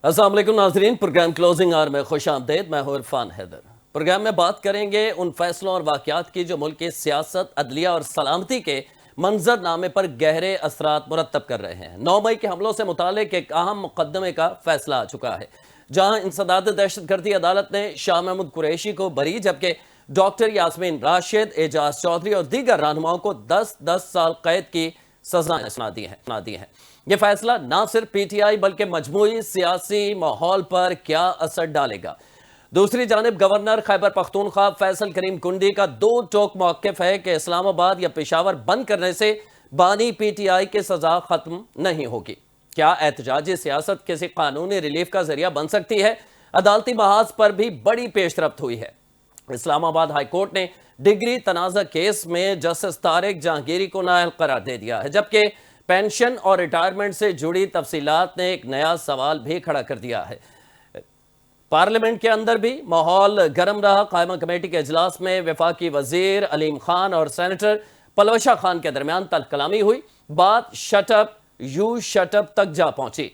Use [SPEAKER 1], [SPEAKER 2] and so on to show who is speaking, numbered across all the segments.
[SPEAKER 1] अस्सलाम वालेकुम नाज़रीन, प्रोग्राम क्लोजिंग आवर में खुश आमदेद। मैं हूं इरफान हैदर। प्रोग्राम में बात करेंगे उन फैसलों और वाक़यात की जो मुल्क की सियासत, अदलिया और सलामती के मंजरनामे पर गहरे असरात मुरतब कर रहे हैं। 9 मई के हमलों से मुतालिक एक अहम मुकदमे का फैसला आ चुका है, जहां इंसदाद दहशतगर्दी अदालत ने शाह महमूद कुरैशी को बरी, जबकि डॉक्टर यास्मीन राशिद, एजाज चौधरी और दीगर रहनुमाओं को 10-10 साल कैद की सजाएं सुना दी हैं। यह फैसला न सिर्फ पीटीआई बल्कि मजमूई सियासी माहौल पर क्या असर डालेगा। दूसरी जानिब गवर्नर खैबर पख्तूनख्वा फैसल करीम कुंडी का दो टोक मौक़िफ़ है कि इस्लामाबाद या पेशावर बंद करने से बानी पीटीआई की सजा खत्म नहीं होगी। क्या एहतजाजी सियासत किसी कानूनी रिलीफ का जरिया बन सकती है? अदालती महाज पर भी बड़ी पेशरफ्त हुई है। इस्लामाबाद हाई कोर्ट ने डिग्री तनाज़ा केस में जस्टिस तारिक जहांगीरी को नाअहल करार दे दिया है, जबकि पेंशन और रिटायरमेंट से जुड़ी तफसीलात ने एक नया सवाल भी खड़ा कर दिया है। पार्लियामेंट के अंदर भी माहौल गर्म रहा। कायमा कमेटी के इजलास में वफाकी वजीर अलीम खान और सेनेटर पलवशा खान के दरमियान तलकलामी हुई। बात शटअप यू शटअप तक जा पहुंची।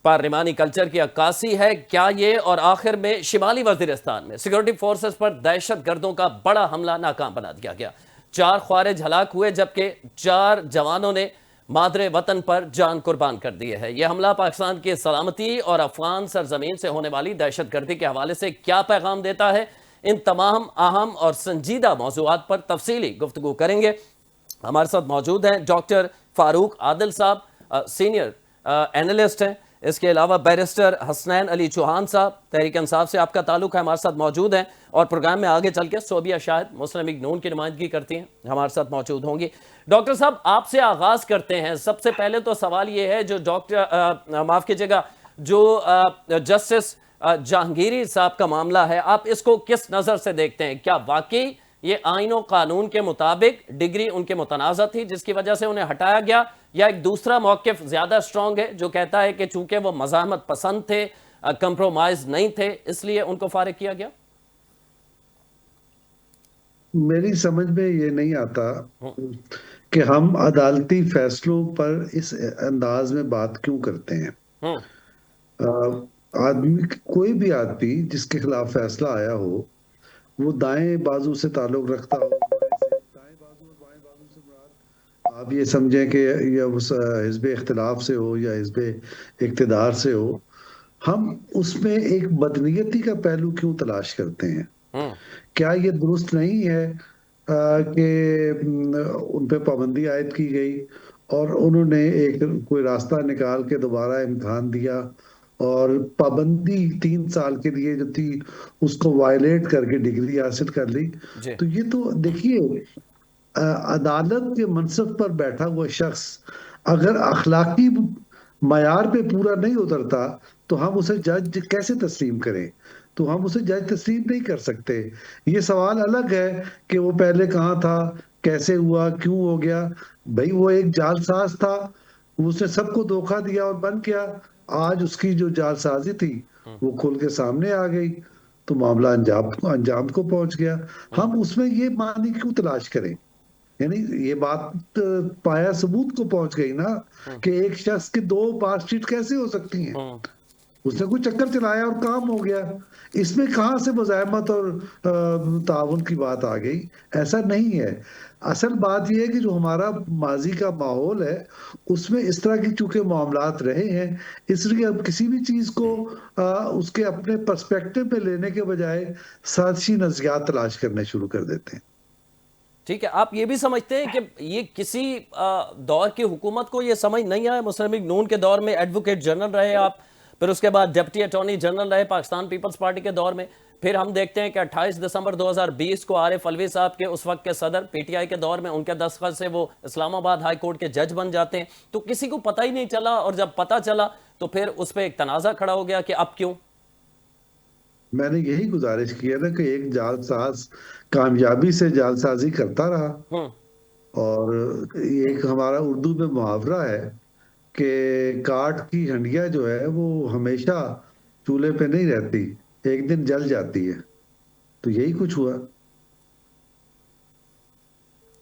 [SPEAKER 1] पार्लिमानी कल्चर की अक्कासी है क्या ये? और आखिर में शिमाली वजीरिस्तान में सिक्योरिटी फोर्सेस पर दहशत गर्दों का बड़ा हमला नाकाम बना दिया गया। 4 ख्वारिज हलाक हुए, जबकि 4 जवानों ने मादरे वतन पर जान कुर्बान कर दी है। यह हमला पाकिस्तान की सलामती और अफगान सरजमीन से होने वाली दहशत गर्दी के हवाले से क्या पैगाम देता है? इन तमाम अहम और संजीदा मौज़ूआत पर तफसीली गुफ्तगू करेंगे। हमारे साथ मौजूद हैं डॉक्टर फारूक आदिल साहब, सीनियर एनालिस्ट हैं। इसके अलावा बैरिस्टर हसनैन अली चौहान साहब, तहरीक इंसाफ से आपका ताल्लुक है, हमारे साथ मौजूद हैं। और प्रोग्राम में आगे चल के सोबिया शाहिद मुस्लिम लीग नून की नुमाइंदगी करती हैं, हमारे साथ मौजूद होंगी। डॉक्टर साहब, आपसे आगाज करते हैं। सबसे पहले तो सवाल ये है, जो डॉक्टर माफ कीजिएगा, जो जस्टिस जहांगीरी साहब का मामला है, आप इसको किस नजर से देखते हैं? क्या वाकई ये आईन और कानून के मुताबिक डिग्री उनके मुतनाज़ा थी जिसकी वजह से उन्हें हटाया गया, या एक दूसरा मौक़िफ़ ज्यादा स्ट्रांग है जो कहता है कि चूंकि वो मज़ाहमत पसंद थे, कंप्रोमाइज नहीं थे, इसलिए उनको फारिग किया गया?
[SPEAKER 2] मेरी समझ में ये नहीं आता कि हम अदालती फैसलों पर इस अंदाज में बात क्यों करते हैं। आदमी, कोई भी आदमी जिसके खिलाफ फैसला आया हो, वो दाएं बाजू से ताल्लुक रखता हो, दाएं बाजू और बाएं बाजू से मुराद आप ये समझें कि या उस हिज़्ब इख्तिलाफ से हो या हिज़्ब इक़्तिदार से हो, हम उसमें एक बदनीयती का पहलू क्यों तलाश करते हैं? क्या ये दुरुस्त नहीं है कि उन पे पाबंदी आयद की गई और उन्होंने एक कोई रास्ता निकाल के दोबारा इम्तिहान दिया और पाबंदी 3 साल के लिए जो थी उसको वायलेट करके डिग्री हासिल कर ली? तो ये तो देखिए, अदालत के मनसब पर बैठा हुआ शख्स अगर अखलाकी मयार पे पूरा नहीं उतरता तो हम उसे जज कैसे तस्लीम करें? तो हम उसे जज तस्लीम नहीं कर सकते। ये सवाल अलग है कि वो पहले कहाँ था, कैसे हुआ, क्यों हो गया। भाई वो एक जालसाज था, उसने सबको धोखा दिया और बन गया। आज उसकी जो जालसाजी थी वो खुल के सामने आ गई, तो मामला अंजाम को पहुंच गया। हम उसमें ये मानी क्यों तलाश करें? यानी ये बात पाया सबूत को पहुंच गई ना कि एक शख्स की 2 मार्कशीट कैसे हो सकती हैं। उसने कोई चक्कर चलाया और काम हो गया। इसमें कहां से मुज़ाहमत और ताउन की बात आ गई? ऐसा नहीं है। असल बात यह है कि जो हमारा माजी का माहौल है उसमें इस तरह की चूंकि मामलात रहे हैं, इसलिए अब किसी भी चीज को उसके अपने पर्सपेक्टिव पे लेने के बजाय साजिशी नज़रियात तलाश करने शुरू कर देते हैं।
[SPEAKER 1] ठीक है, आप ये भी समझते हैं कि ये किसी दौर की हुकूमत को ये समझ नहीं आया? मुस्लिम लीग नून के दौर में एडवोकेट जनरल रहे आप, फिर उसके बाद डिप्टी अटॉर्नी जनरल रहे पाकिस्तान पीपल्स पार्टी के दौर में, फिर हम देखते हैं कि 28 दिसंबर 2020 को आरिफ अलवी साहब के उस वक्त के सदर पीटीआई के दौर में उनके दस्तखत से वो इस्लामाबाद हाई कोर्ट के जज बन जाते हैं। तो किसी को पता ही नहीं चला, और जब पता चला तो फिर उस पर एक तनाज़ा खड़ा हो गया कि अब क्यों।
[SPEAKER 2] मैंने यही गुजारिश किया था कि एक जालसाज कामयाबी से जालसाजी करता रहा, और एक हमारा उर्दू में मुहावरा है कि काठ की हंडिया जो है वो हमेशा चूल्हे पे नहीं रहती, एक दिन जल जाती है। तो यही कुछ हुआ।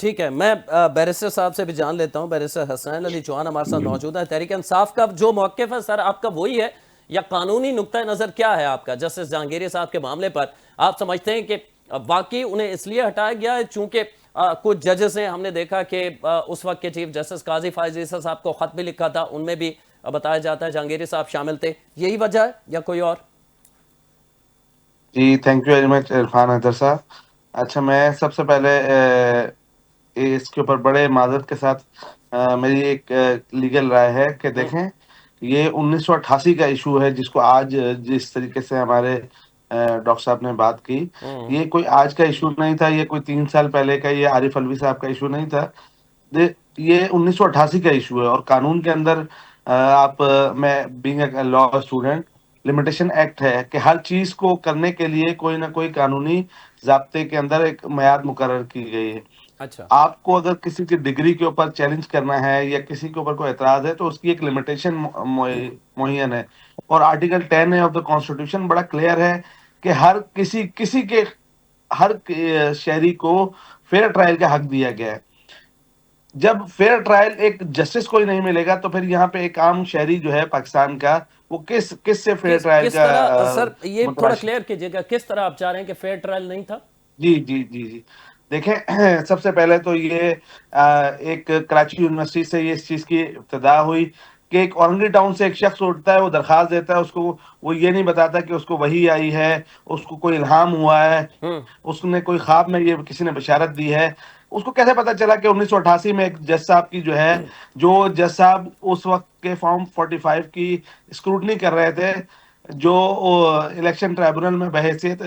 [SPEAKER 1] ठीक है, मैं बैरिस्टर साहब से भी जान लेता हूं। बैरिस्टर हसनैन अली चौहान हमारे साथ मौजूद है। तहरीक इंसाफ का जो मौक़िफ़ है सर आपका वही है या कानूनी नुक्ता नज़र क्या है आपका जस्टिस जहांगीरी साहब के मामले पर? आप समझते हैं कि वाकई उन्हें इसलिए हटाया गया है चूंकि कुछ जजेस हैं, हमने देखा कि उस वक्त के चीफ जस्टिस काजी फायज ईसा साहब को खत भी लिखा था, उनमें भी बताया जाता है जहांगीरी साहब शामिल थे, यही वजह है या कोई और?
[SPEAKER 3] जी, thank you very much Irfan Haider साहब। अच्छा, मैं सबसे पहले इसके ऊपर बड़े माजरत के साथ मेरी एक लीगल राय है कि देखें, ये 1988 का इशू है जिसको आज जिस तरीके से हमारे डॉक्टर साहब ने बात की, ये कोई आज का इशू नहीं था, ये कोई 3 साल पहले का, ये आरिफ अलवी साहब का इशू नहीं था। ये 1988 का इशू है और कानून के अंदर मैं being a law student, limitation act है कि हर चीज को करने के लिए कोई ना कोई कानूनी ज़ाब्ते के अंदर एक मियाद मुकर्रर की गई है।
[SPEAKER 1] अच्छा।
[SPEAKER 3] आपको अगर किसी की डिग्री के ऊपर चैलेंज करना है या किसी के ऊपर कोई एतराज है तो उसकी एक लिमिटेशन मुहैयन है और आर्टिकल 10 ऑफ द कॉन्स्टिट्यूशन बड़ा क्लियर है कि हर किसी के हर शहरी को फेयर ट्रायल का हक दिया गया है। जब फेयर ट्रायल एक जस्टिस को ही नहीं मिलेगा तो फिर यहाँ पे एक आम शहरी जो है पाकिस्तान का, वो किस से फेयर ट्रायल
[SPEAKER 1] किस
[SPEAKER 3] का
[SPEAKER 1] तरह सर, ये थोड़ा
[SPEAKER 3] मुतलाश।
[SPEAKER 1] क्लियर कीजिएगा, किस तरह आप चाह रहे हैं कि फेयर ट्रायल नहीं था?
[SPEAKER 3] जी जी जी जी, देखें, सबसे पहले तो ये एक कराची यूनिवर्सिटी से ये इस चीज की इब्तिदा हुई कि एक औरंगी टाउन से एक शख्स उठता है, वो दरखास्त देता है, उसको वो ये नहीं बताता कि उसको वही आई है, उसको कोई इल्हाम हुआ है, उसने कोई ख्वाब में ये किसी ने बशारत दी है। उसको कैसे पता चला कि 1988 में एक जज साहब की जो जज साहब उस वक्त के फॉर्म 45 की स्क्रूटनी कर रहे थे, जो इलेक्शन ट्राइब्यूनल में बहैसियत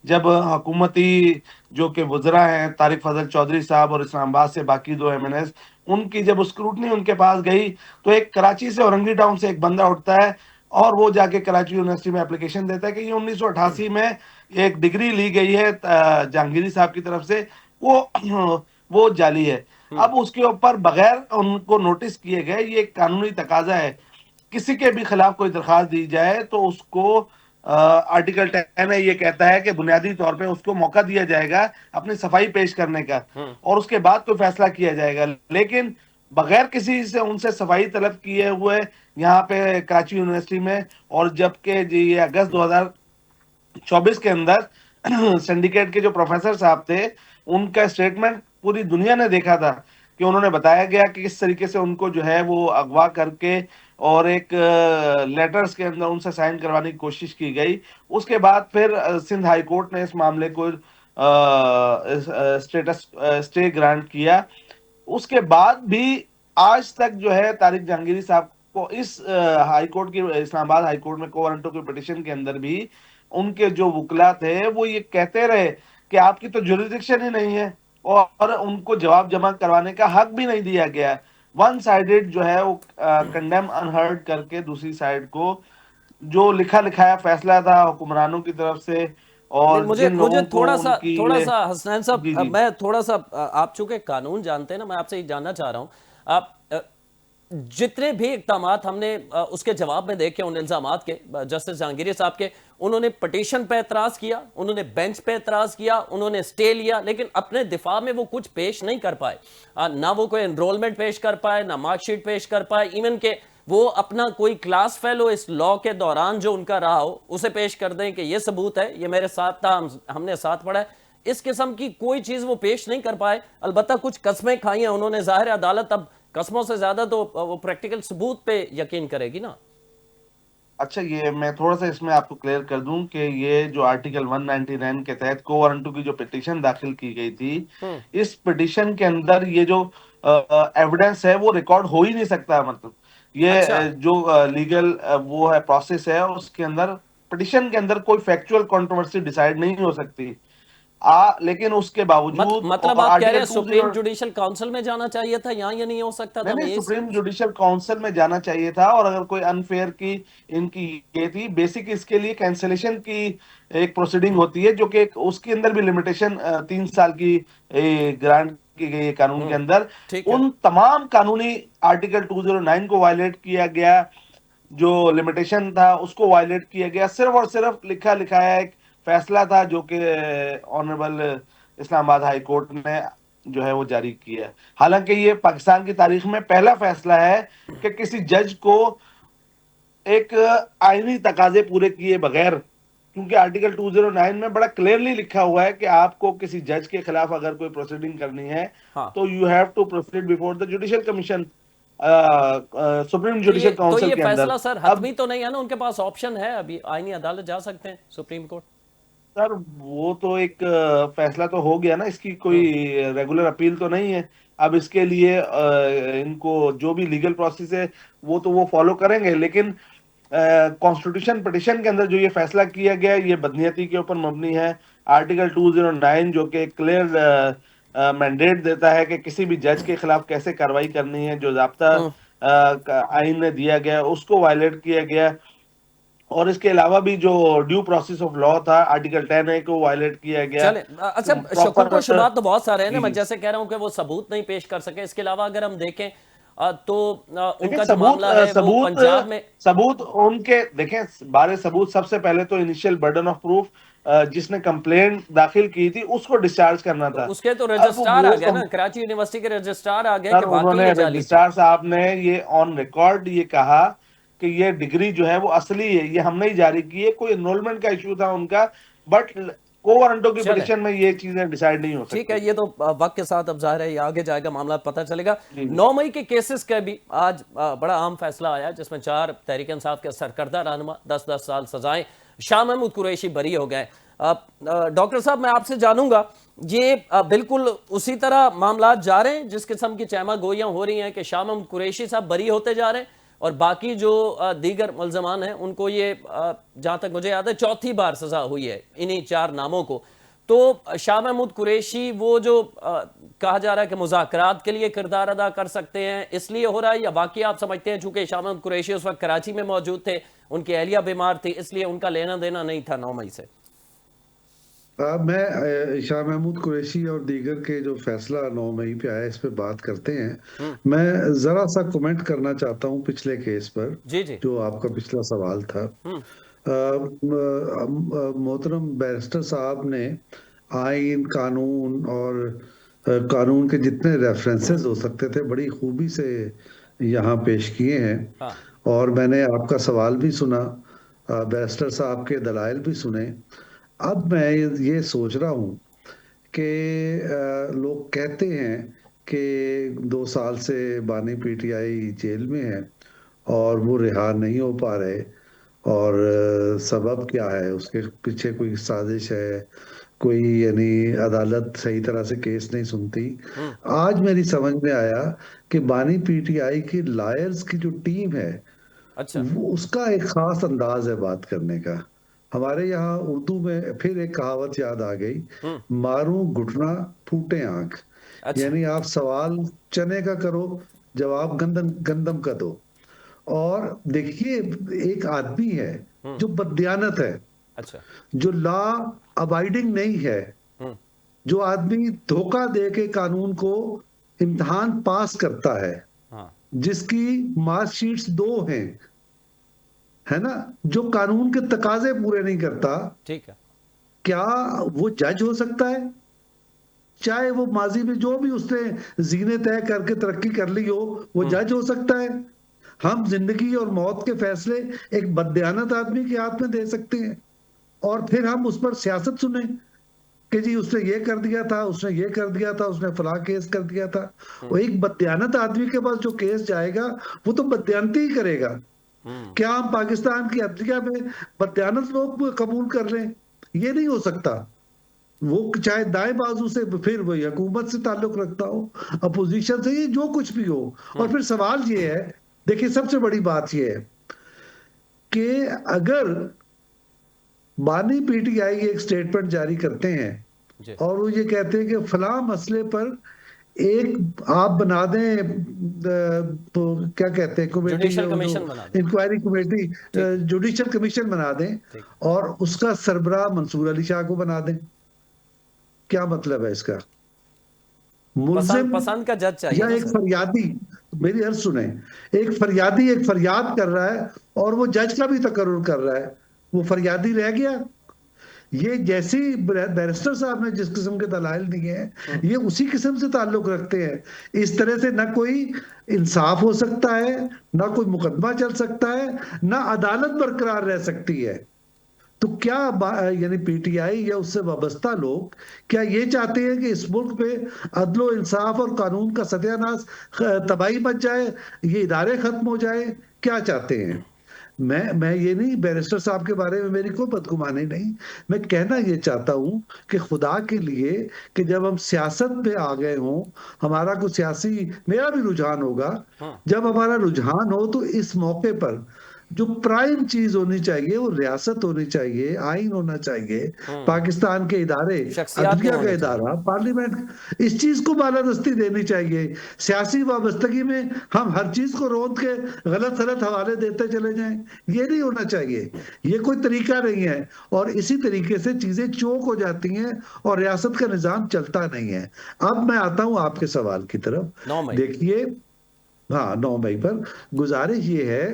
[SPEAKER 3] जब हुकूमती जो कि वज़रा हैं तारिक फजल चौधरी साहब और इस्लामाबाद से बाकी 2 MNS, उनकी जब स्क्रूटनी उनके पास गई तो एक कराची से औरंगी टाउन से एक बंदा उठता है और वो जाके कराची यूनिवर्सिटी में एप्लीकेशन देता है कि ये 1988 में एक डिग्री ली गई है जहांगीरी साहब की तरफ से, वो जाली है। अब उसके ऊपर बगैर उनको नोटिस किए गए, ये कानूनी तकाजा है, किसी के भी खिलाफ कोई दरखास्त दी जाए तो उसको आर्टिकल 10 है, ये कहता है कि बुनियादी तौर पे उसको मौका दिया जाएगा अपनी सफाई पेश करने का और उसके बाद कोई फैसला किया जाएगा। लेकिन बगैर किसी से उनसे सफाई तलब किए हुए यहाँ पे कराची यूनिवर्सिटी में, और जबकि ये अगस्त 2024 के अंदर सिंडिकेट के जो प्रोफेसर साहब थे, उनका स्टेटमेंट पूरी दुनिया ने देखा था कि उन्होंने बताया गया कि किस तरीके से उनको जो है वो अगवा करके और एक लेटर्स के अंदर उनसे साइन करवाने की कोशिश की गई। उसके बाद फिर सिंध हाई कोर्ट ने इस मामले को स्टेटस स्टे ग्रांट किया। उसके बाद भी आज तक जो है तारिक जहांगीरी साहब को इस हाई कोर्ट की, इस्लामाबाद हाई कोर्ट में कोवारंटो की पिटीशन के अंदर भी उनके जो वकला थे वो ये कहते रहे कि आपकी तो जुरिडिक्शन ही नहीं है, और उनको जवाब जमा करवाने का हक भी नहीं दिया गया। वन साइडेड जो है वो कंडेम अनहर्ड करके दूसरी साइड को जो लिखा लिखाया फैसला था हुक्मरानों की तरफ से
[SPEAKER 1] नहीं,
[SPEAKER 3] और
[SPEAKER 1] मुझे
[SPEAKER 3] जिन
[SPEAKER 1] मुझे
[SPEAKER 3] लोगों को उनकी
[SPEAKER 1] थोड़ा सा हसनैन साहब,
[SPEAKER 3] जी जी
[SPEAKER 1] मैं थोड़ा सा आप चूंकि कानून जानते हैं ना, मैं आपसे ये जानना चाह रहा हूं, आप जितने भी इक़दाम हमने उसके जवाब में देखे उन इल्जामात के, जस्टिस जहांगीरी साहब के, उन्होंने पटिशन पे एतराज किया, उन्होंने बेंच पे एतराज किया, उन्होंने स्टे लिया, लेकिन अपने दिफा में वो कुछ पेश नहीं कर पाए। ना वो कोई एनरोलमेंट पेश कर पाए, ना मार्कशीट पेश कर पाए, इवन के वो अपना कोई क्लास फेलो इस लॉ के दौरान जो उनका रहा हो उसे पेश कर दें कि ये सबूत है, ये मेरे साथ था, हमने साथ पढ़ा है। इस किस्म की कोई चीज वो पेश नहीं कर पाए। अलबत्ता कुछ कस्में खाई हैं उन्होंने, जाहिर है अदालत अब कस्मों से ज्यादा तो वो प्रैक्टिकल सबूत पे यकीन करेगी ना।
[SPEAKER 3] अच्छा, ये मैं थोड़ा सा इसमें आपको क्लियर कर दूं कि ये जो आर्टिकल 199 के तहत कोवारंटू की जो पिटीशन दाखिल की गई थी, इस पिटीशन के अंदर ये जो एविडेंस है वो रिकॉर्ड हो ही नहीं सकता। मतलब ये
[SPEAKER 1] अच्छा।
[SPEAKER 3] जो लीगल वो है प्रोसेस है, उसके अंदर पिटीशन के अंदर कोई फैक्चुअल कंट्रोवर्सी डिसाइड नहीं हो सकती। लेकिन उसके बावजूद
[SPEAKER 1] मतलब
[SPEAKER 3] और
[SPEAKER 1] आप कह रहे
[SPEAKER 3] आर्टिकल
[SPEAKER 1] हैं सुप्रीम जुडिशल काउंसिल में जाना चाहिए था, यहाँ ये नहीं हो सकता था?
[SPEAKER 3] नहीं नहीं,
[SPEAKER 1] मैं
[SPEAKER 3] सुप्रीम जुडिशल काउंसिल में जाना चाहिए था। और अगर कोई अनफेयर की इनकी ये थी बेसिक, इसके लिए कैंसिलेशन की एक प्रोसीडिंग होती है जो कि उसके अंदर भी लिमिटेशन 3 साल की ग्रांट की गई है कानून के अंदर।
[SPEAKER 1] ठीक है।
[SPEAKER 3] उन तमाम कानूनी आर्टिकल 209 को वायलेट किया गया, जो लिमिटेशन था उसको वायलेट किया गया। सिर्फ और सिर्फ लिखा लिखाया एक फैसला था जो कि ऑनरेबल इस्लामाबाद हाई कोर्ट ने जो है वो जारी किया है। हालांकि ये पाकिस्तान की तारीख में पहला फैसला है कि किसी जज को एक आईनी तकाजे पूरे किए बगैर, क्योंकि आर्टिकल 209 में बड़ा क्लियरली लिखा हुआ है कि आपको किसी जज के खिलाफ अगर कोई प्रोसीडिंग करनी है
[SPEAKER 1] हाँ,
[SPEAKER 3] तो you have to proceed before the judicial commission, supreme
[SPEAKER 1] तो
[SPEAKER 3] जुडिशियल काउंसिल
[SPEAKER 1] ये
[SPEAKER 3] के अंदर।
[SPEAKER 1] फैसला सर
[SPEAKER 3] अब
[SPEAKER 1] हतमी तो नहीं है ना, उनके पास ऑप्शन है, अभी आईनी अदालत जा सकते हैं, सुप्रीम कोर्ट।
[SPEAKER 3] सर वो तो एक फैसला तो हो गया ना, इसकी कोई
[SPEAKER 1] हम्म,
[SPEAKER 3] रेगुलर अपील तो नहीं है। अब इसके लिए इनको जो भी लीगल प्रोसेस है वो तो वो फॉलो करेंगे, लेकिन कॉन्स्टिट्यूशन पिटिशन के अंदर जो ये फैसला किया गया है ये बदनीयती के ऊपर मबनी है। आर्टिकल 209 जो कि क्लियर मैंडेट देता है कि किसी भी जज के खिलाफ कैसे कार्रवाई करनी है, जो ज़ाब्ता
[SPEAKER 1] हम्म।
[SPEAKER 3] आइन ने दिया गया है, उसको वायलेट किया गया। और इसके अलावा भी जो ड्यू प्रोसेस ऑफ लॉ था, आर्टिकल 10A को वायलेट किया गया।
[SPEAKER 1] चले, अच्छा,
[SPEAKER 3] प्रॉपर
[SPEAKER 1] शकूक व शुबात तो बहुत सारे हैं ना,
[SPEAKER 3] जी
[SPEAKER 1] मैं
[SPEAKER 3] जी
[SPEAKER 1] जैसे कह रहा हूं कि वो सबूत नहीं पेश कर सके। इसके अलावा अगर हम देखें तो
[SPEAKER 3] देखें
[SPEAKER 1] उनका जो
[SPEAKER 3] सबूत
[SPEAKER 1] मामला है वो
[SPEAKER 3] सबूत
[SPEAKER 1] पंजाब में।
[SPEAKER 3] सबूत उनके देखें बारे सबूत। सबसे पहले तो इनिशियल बर्डन ऑफ प्रूफ, जिसने कंप्लेंट दाखिल की थी उसको डिस्चार्ज करना
[SPEAKER 1] तो
[SPEAKER 3] था।
[SPEAKER 1] उसके तो
[SPEAKER 3] अब
[SPEAKER 1] रजिस्ट्रार आ
[SPEAKER 3] वो
[SPEAKER 1] गया ना, कराची यूनिवर्सिटी के रजिस्ट्रार आ गए
[SPEAKER 3] सर
[SPEAKER 1] कि वाकई
[SPEAKER 3] उन्होंने
[SPEAKER 1] ये जाली थी।
[SPEAKER 3] रजिस्ट्रार साहब ने ये ऑन रिकॉर्ड ये कहा कि ये डिग्री जो है वो असली है, ये हमने ही जारी की है, कोई एनरोलमेंट का इशू था उनका। बट को वारंटो की
[SPEAKER 1] चले,
[SPEAKER 3] पिटिशन में ये चीजें डिसाइड नहीं हो
[SPEAKER 1] ठीक है,
[SPEAKER 3] सकती।
[SPEAKER 1] ये तो वक्त के साथ अब जाहिर है ये आगे जाएगा, मामला पता चलेगा।
[SPEAKER 3] जी जी
[SPEAKER 1] 9 मई के केसेस का भी आज बड़ा अहम फैसला आया, जिसमें 4 तहरीक इंसाफ के सरकर्दा रहनुमा 10-10 साल सजाएं। शाह महमूद कुरैशी बरी हो गए। डॉक्टर साहब, मैं आपसे जानूंगा, ये बिल्कुल उसी तरह मामला जा रहे हैं जिस किस्म की चहमा गोइयां हो रही हैं कि शाह महमूद कुरैशी साहब बरी होते जा रहे हैं और बाकी जो दीगर मुल्जमान हैं उनको ये जहां तक मुझे याद है चौथी बार सजा हुई है इन्हीं 4 नामों को। तो शाह महमूद कुरैशी वो जो कहा जा रहा है कि मुज़ाकरात के लिए किरदार अदा कर सकते हैं, इसलिए हो रहा है, या बाकी आप समझते हैं चूंकि शाह महमूद कुरैशी उस वक्त कराची में मौजूद थे, उनकी अहलिया बीमार थी, इसलिए उनका लेना देना नहीं था 9 मई से?
[SPEAKER 2] मैं शाह महमूद कुरैशी और दीगर के जो फैसला 9 मई पे आया इस पे बात करते हैं।
[SPEAKER 1] हम्म,
[SPEAKER 2] मैं जरा सा कमेंट करना चाहता हूँ पिछले केस पर,
[SPEAKER 1] जी जी।
[SPEAKER 2] जो आपका पिछला सवाल था।
[SPEAKER 1] हम्म,
[SPEAKER 2] मोहतरम बैरिस्टर साहब ने आइन, कानून और कानून के जितने रेफरेंसेस हो सकते थे बड़ी खूबी से यहाँ पेश किए हैं।
[SPEAKER 1] हाँ,
[SPEAKER 2] और मैंने आपका सवाल भी सुना, बैरिस्टर साहब के दलाइल भी सुने। अब मैं ये सोच रहा हूँ कि लोग कहते हैं कि 2 साल से बानी पीटीआई जेल में है और वो रिहा नहीं हो पा रहे, और सबब क्या है, उसके पीछे कोई साजिश है, कोई यानी अदालत सही तरह से केस नहीं सुनती।
[SPEAKER 1] हम्म,
[SPEAKER 2] आज मेरी समझ में आया कि बानी पीटीआई की लॉयर्स की जो टीम है
[SPEAKER 1] अच्छा,
[SPEAKER 2] वो उसका एक खास अंदाज है बात करने का। हमारे यहाँ उर्दू में फिर एक कहावत याद आ गई,
[SPEAKER 1] हम्म,
[SPEAKER 2] मारूं घुटना फूटे आंख।
[SPEAKER 1] अच्छा,
[SPEAKER 2] यानी आप सवाल चने का करो, जवाब गंदम गंदम का दो। और देखिए, एक आदमी है
[SPEAKER 1] हम्म,
[SPEAKER 2] जो बददियानत है,
[SPEAKER 1] अच्छा,
[SPEAKER 2] जो लॉ अबाइडिंग नहीं है,
[SPEAKER 1] हम्म,
[SPEAKER 2] जो आदमी धोखा दे के कानून को इम्तिहान पास करता है,
[SPEAKER 1] हाँ,
[SPEAKER 2] जिसकी मार्कशीट्स 2 हैं, है ना, जो कानून के तकाजे पूरे नहीं करता,
[SPEAKER 1] ठीक है,
[SPEAKER 2] क्या वो जज हो सकता है? चाहे वो माजी में जो भी उसने जीने तय करके तरक्की कर ली हो, वो
[SPEAKER 1] हम्म,
[SPEAKER 2] जज हो सकता है? हम जिंदगी और मौत के फैसले एक बददियानत आदमी के हाथ में दे सकते हैं और फिर हम उस पर सियासत सुने कि जी उसने ये कर दिया था, उसने ये कर दिया था, उसने फला केस कर दिया था।
[SPEAKER 1] हम्म,
[SPEAKER 2] वो एक बददियानत आदमी के पास जो केस जाएगा वो तो बददियानती ही करेगा।
[SPEAKER 1] हम्म,
[SPEAKER 2] क्या हम पाकिस्तान की अदलिया में बदयानत लोग कबूल कर लें? ये नहीं हो सकता। वो चाहे दाएं बाजू से, फिर वही हुकूमत से ताल्लुक रखता हो, अपोजिशन से, ये जो कुछ भी हो। और
[SPEAKER 1] हम्म,
[SPEAKER 2] फिर सवाल ये है, देखिए सबसे बड़ी बात ये है कि अगर बानी पीटीआई एक स्टेटमेंट जारी करते हैं
[SPEAKER 1] जी,
[SPEAKER 2] और वो ये कहते हैं कि फलां मसले पर एक आप बना दें, तो क्या कहते हैं, कमेटी,
[SPEAKER 1] जुडिशल
[SPEAKER 2] जो
[SPEAKER 1] कमीशन बना दें,
[SPEAKER 2] इंक्वायरी कमेटी,
[SPEAKER 1] ठीक है,
[SPEAKER 2] जुडिशल कमीशन बना दें
[SPEAKER 1] ठीक है,
[SPEAKER 2] और उसका सरबराह मंसूर अली शाह को बना दें। क्या मतलब है इसका?
[SPEAKER 1] पसंद
[SPEAKER 2] मुल्जिम
[SPEAKER 1] पसंद का जज चाहिए
[SPEAKER 2] या
[SPEAKER 1] ना
[SPEAKER 2] एक
[SPEAKER 1] सर।
[SPEAKER 2] फरियादी, मेरी अर्ज सुने, एक फरियादी एक फरियाद कर रहा है और वो जज का भी तकर्रुर कर रहा है, वो फरियादी रह गया? ये जैसे ही बैरिस्टर साहब ने जिस किस्म के दलाइल दिए हैं ये उसी किस्म से ताल्लुक रखते हैं। इस तरह से ना कोई इंसाफ हो सकता है, ना कोई मुकदमा चल सकता है, ना अदालत बरकरार रह सकती है। तो क्या यानी पीटीआई या उससे वाबस्ता लोग क्या ये चाहते हैं कि इस मुल्क पे अदलो इंसाफ और कानून का सत्यानाश, तबाही मच जाए, ये इदारे खत्म हो जाए? क्या चाहते हैं? मैं ये नहीं, बैरिस्टर साहब के बारे में मेरी कोई बदगुमानी नहीं। मैं कहना ये चाहता हूं कि खुदा के लिए कि जब हम सियासत पे आ गए हों, हमारा कुछ सियासी, मेरा भी रुझान होगा, जब हमारा रुझान हो तो इस मौके पर जो प्राइम चीज होनी चाहिए वो रियासत होनी चाहिए, आइन होना चाहिए, पाकिस्तान के इदारे,
[SPEAKER 1] शख्सियातें
[SPEAKER 2] अदलिया का
[SPEAKER 1] होनी चाहिए।
[SPEAKER 2] इदारा, पार्लियामेंट, इस चीज को बालादस्ती देनी चाहिए। सियासी वाबस्तगी में हम हर चीज को रोक के गलत सलत हवाले देते चले जाएं, ये नहीं होना चाहिए। ये कोई तरीका नहीं है, और इसी तरीके से चीजें चोक हो जाती हैं और रियासत का निजाम चलता नहीं है। अब मैं आता हूं आपके सवाल की तरफ।
[SPEAKER 1] 9 मई।
[SPEAKER 2] देखिए, हाँ, 9 मई पर गुजारिश ये है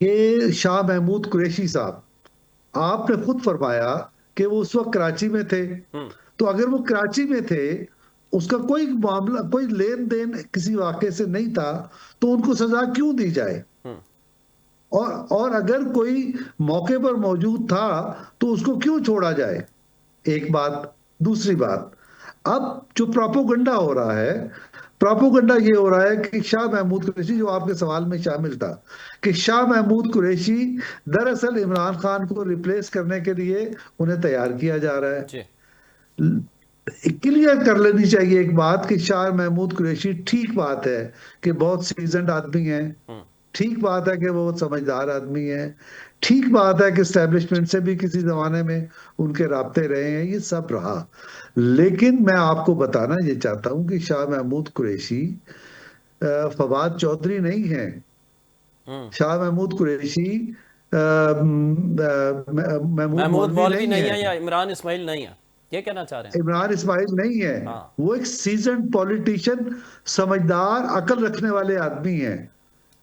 [SPEAKER 2] कि शाह महमूद कुरैशी साहब, आपने खुद फरमाया कि वो उस वक्त कराची में थे। तो अगर वो कराची में थे, उसका कोई मामला, कोई लेन देन किसी वाक़े से नहीं था, तो उनको सजा क्यों दी जाए? और अगर कोई मौके पर मौजूद था तो उसको क्यों छोड़ा जाए? एक बात। दूसरी बात, अब जो प्रोपोगंडा हो रहा है, प्रोपोगंडा ये हो रहा है कि शाह महमूद कुरैशी, जो आपके सवाल में शामिल था, कि शाह महमूद कुरैशी दरअसल इमरान खान को रिप्लेस करने के लिए उन्हें तैयार किया जा रहा है।
[SPEAKER 1] जी।
[SPEAKER 2] क्लियर कर लेनी चाहिए एक बात कि शाह महमूद कुरैशी, ठीक बात है कि बहुत सीजनड आदमी है, ठीक बात है कि वो समझदार आदमी है, ठीक बात है कि एस्टेब्लिशमेंट से भी किसी जमाने में उनके राब्ते रहे हैं, ये सब रहा। लेकिन मैं आपको बताना ये चाहता हूं कि शाह महमूद कुरैशी फवाद चौधरी नहीं है। शाह महमूद कुरैशी महमूद
[SPEAKER 1] महमूद
[SPEAKER 2] मौलवी
[SPEAKER 1] मौलवी
[SPEAKER 2] नहीं
[SPEAKER 1] नहीं
[SPEAKER 2] है,
[SPEAKER 1] है या इमरान इस्माइल नहीं है, ये कहना चाह रहे हैं?
[SPEAKER 2] इमरान इस्माइल नहीं है।
[SPEAKER 1] हाँ।
[SPEAKER 2] वो एक सीजन पॉलिटिशियन, समझदार, अकल रखने वाले आदमी हैं।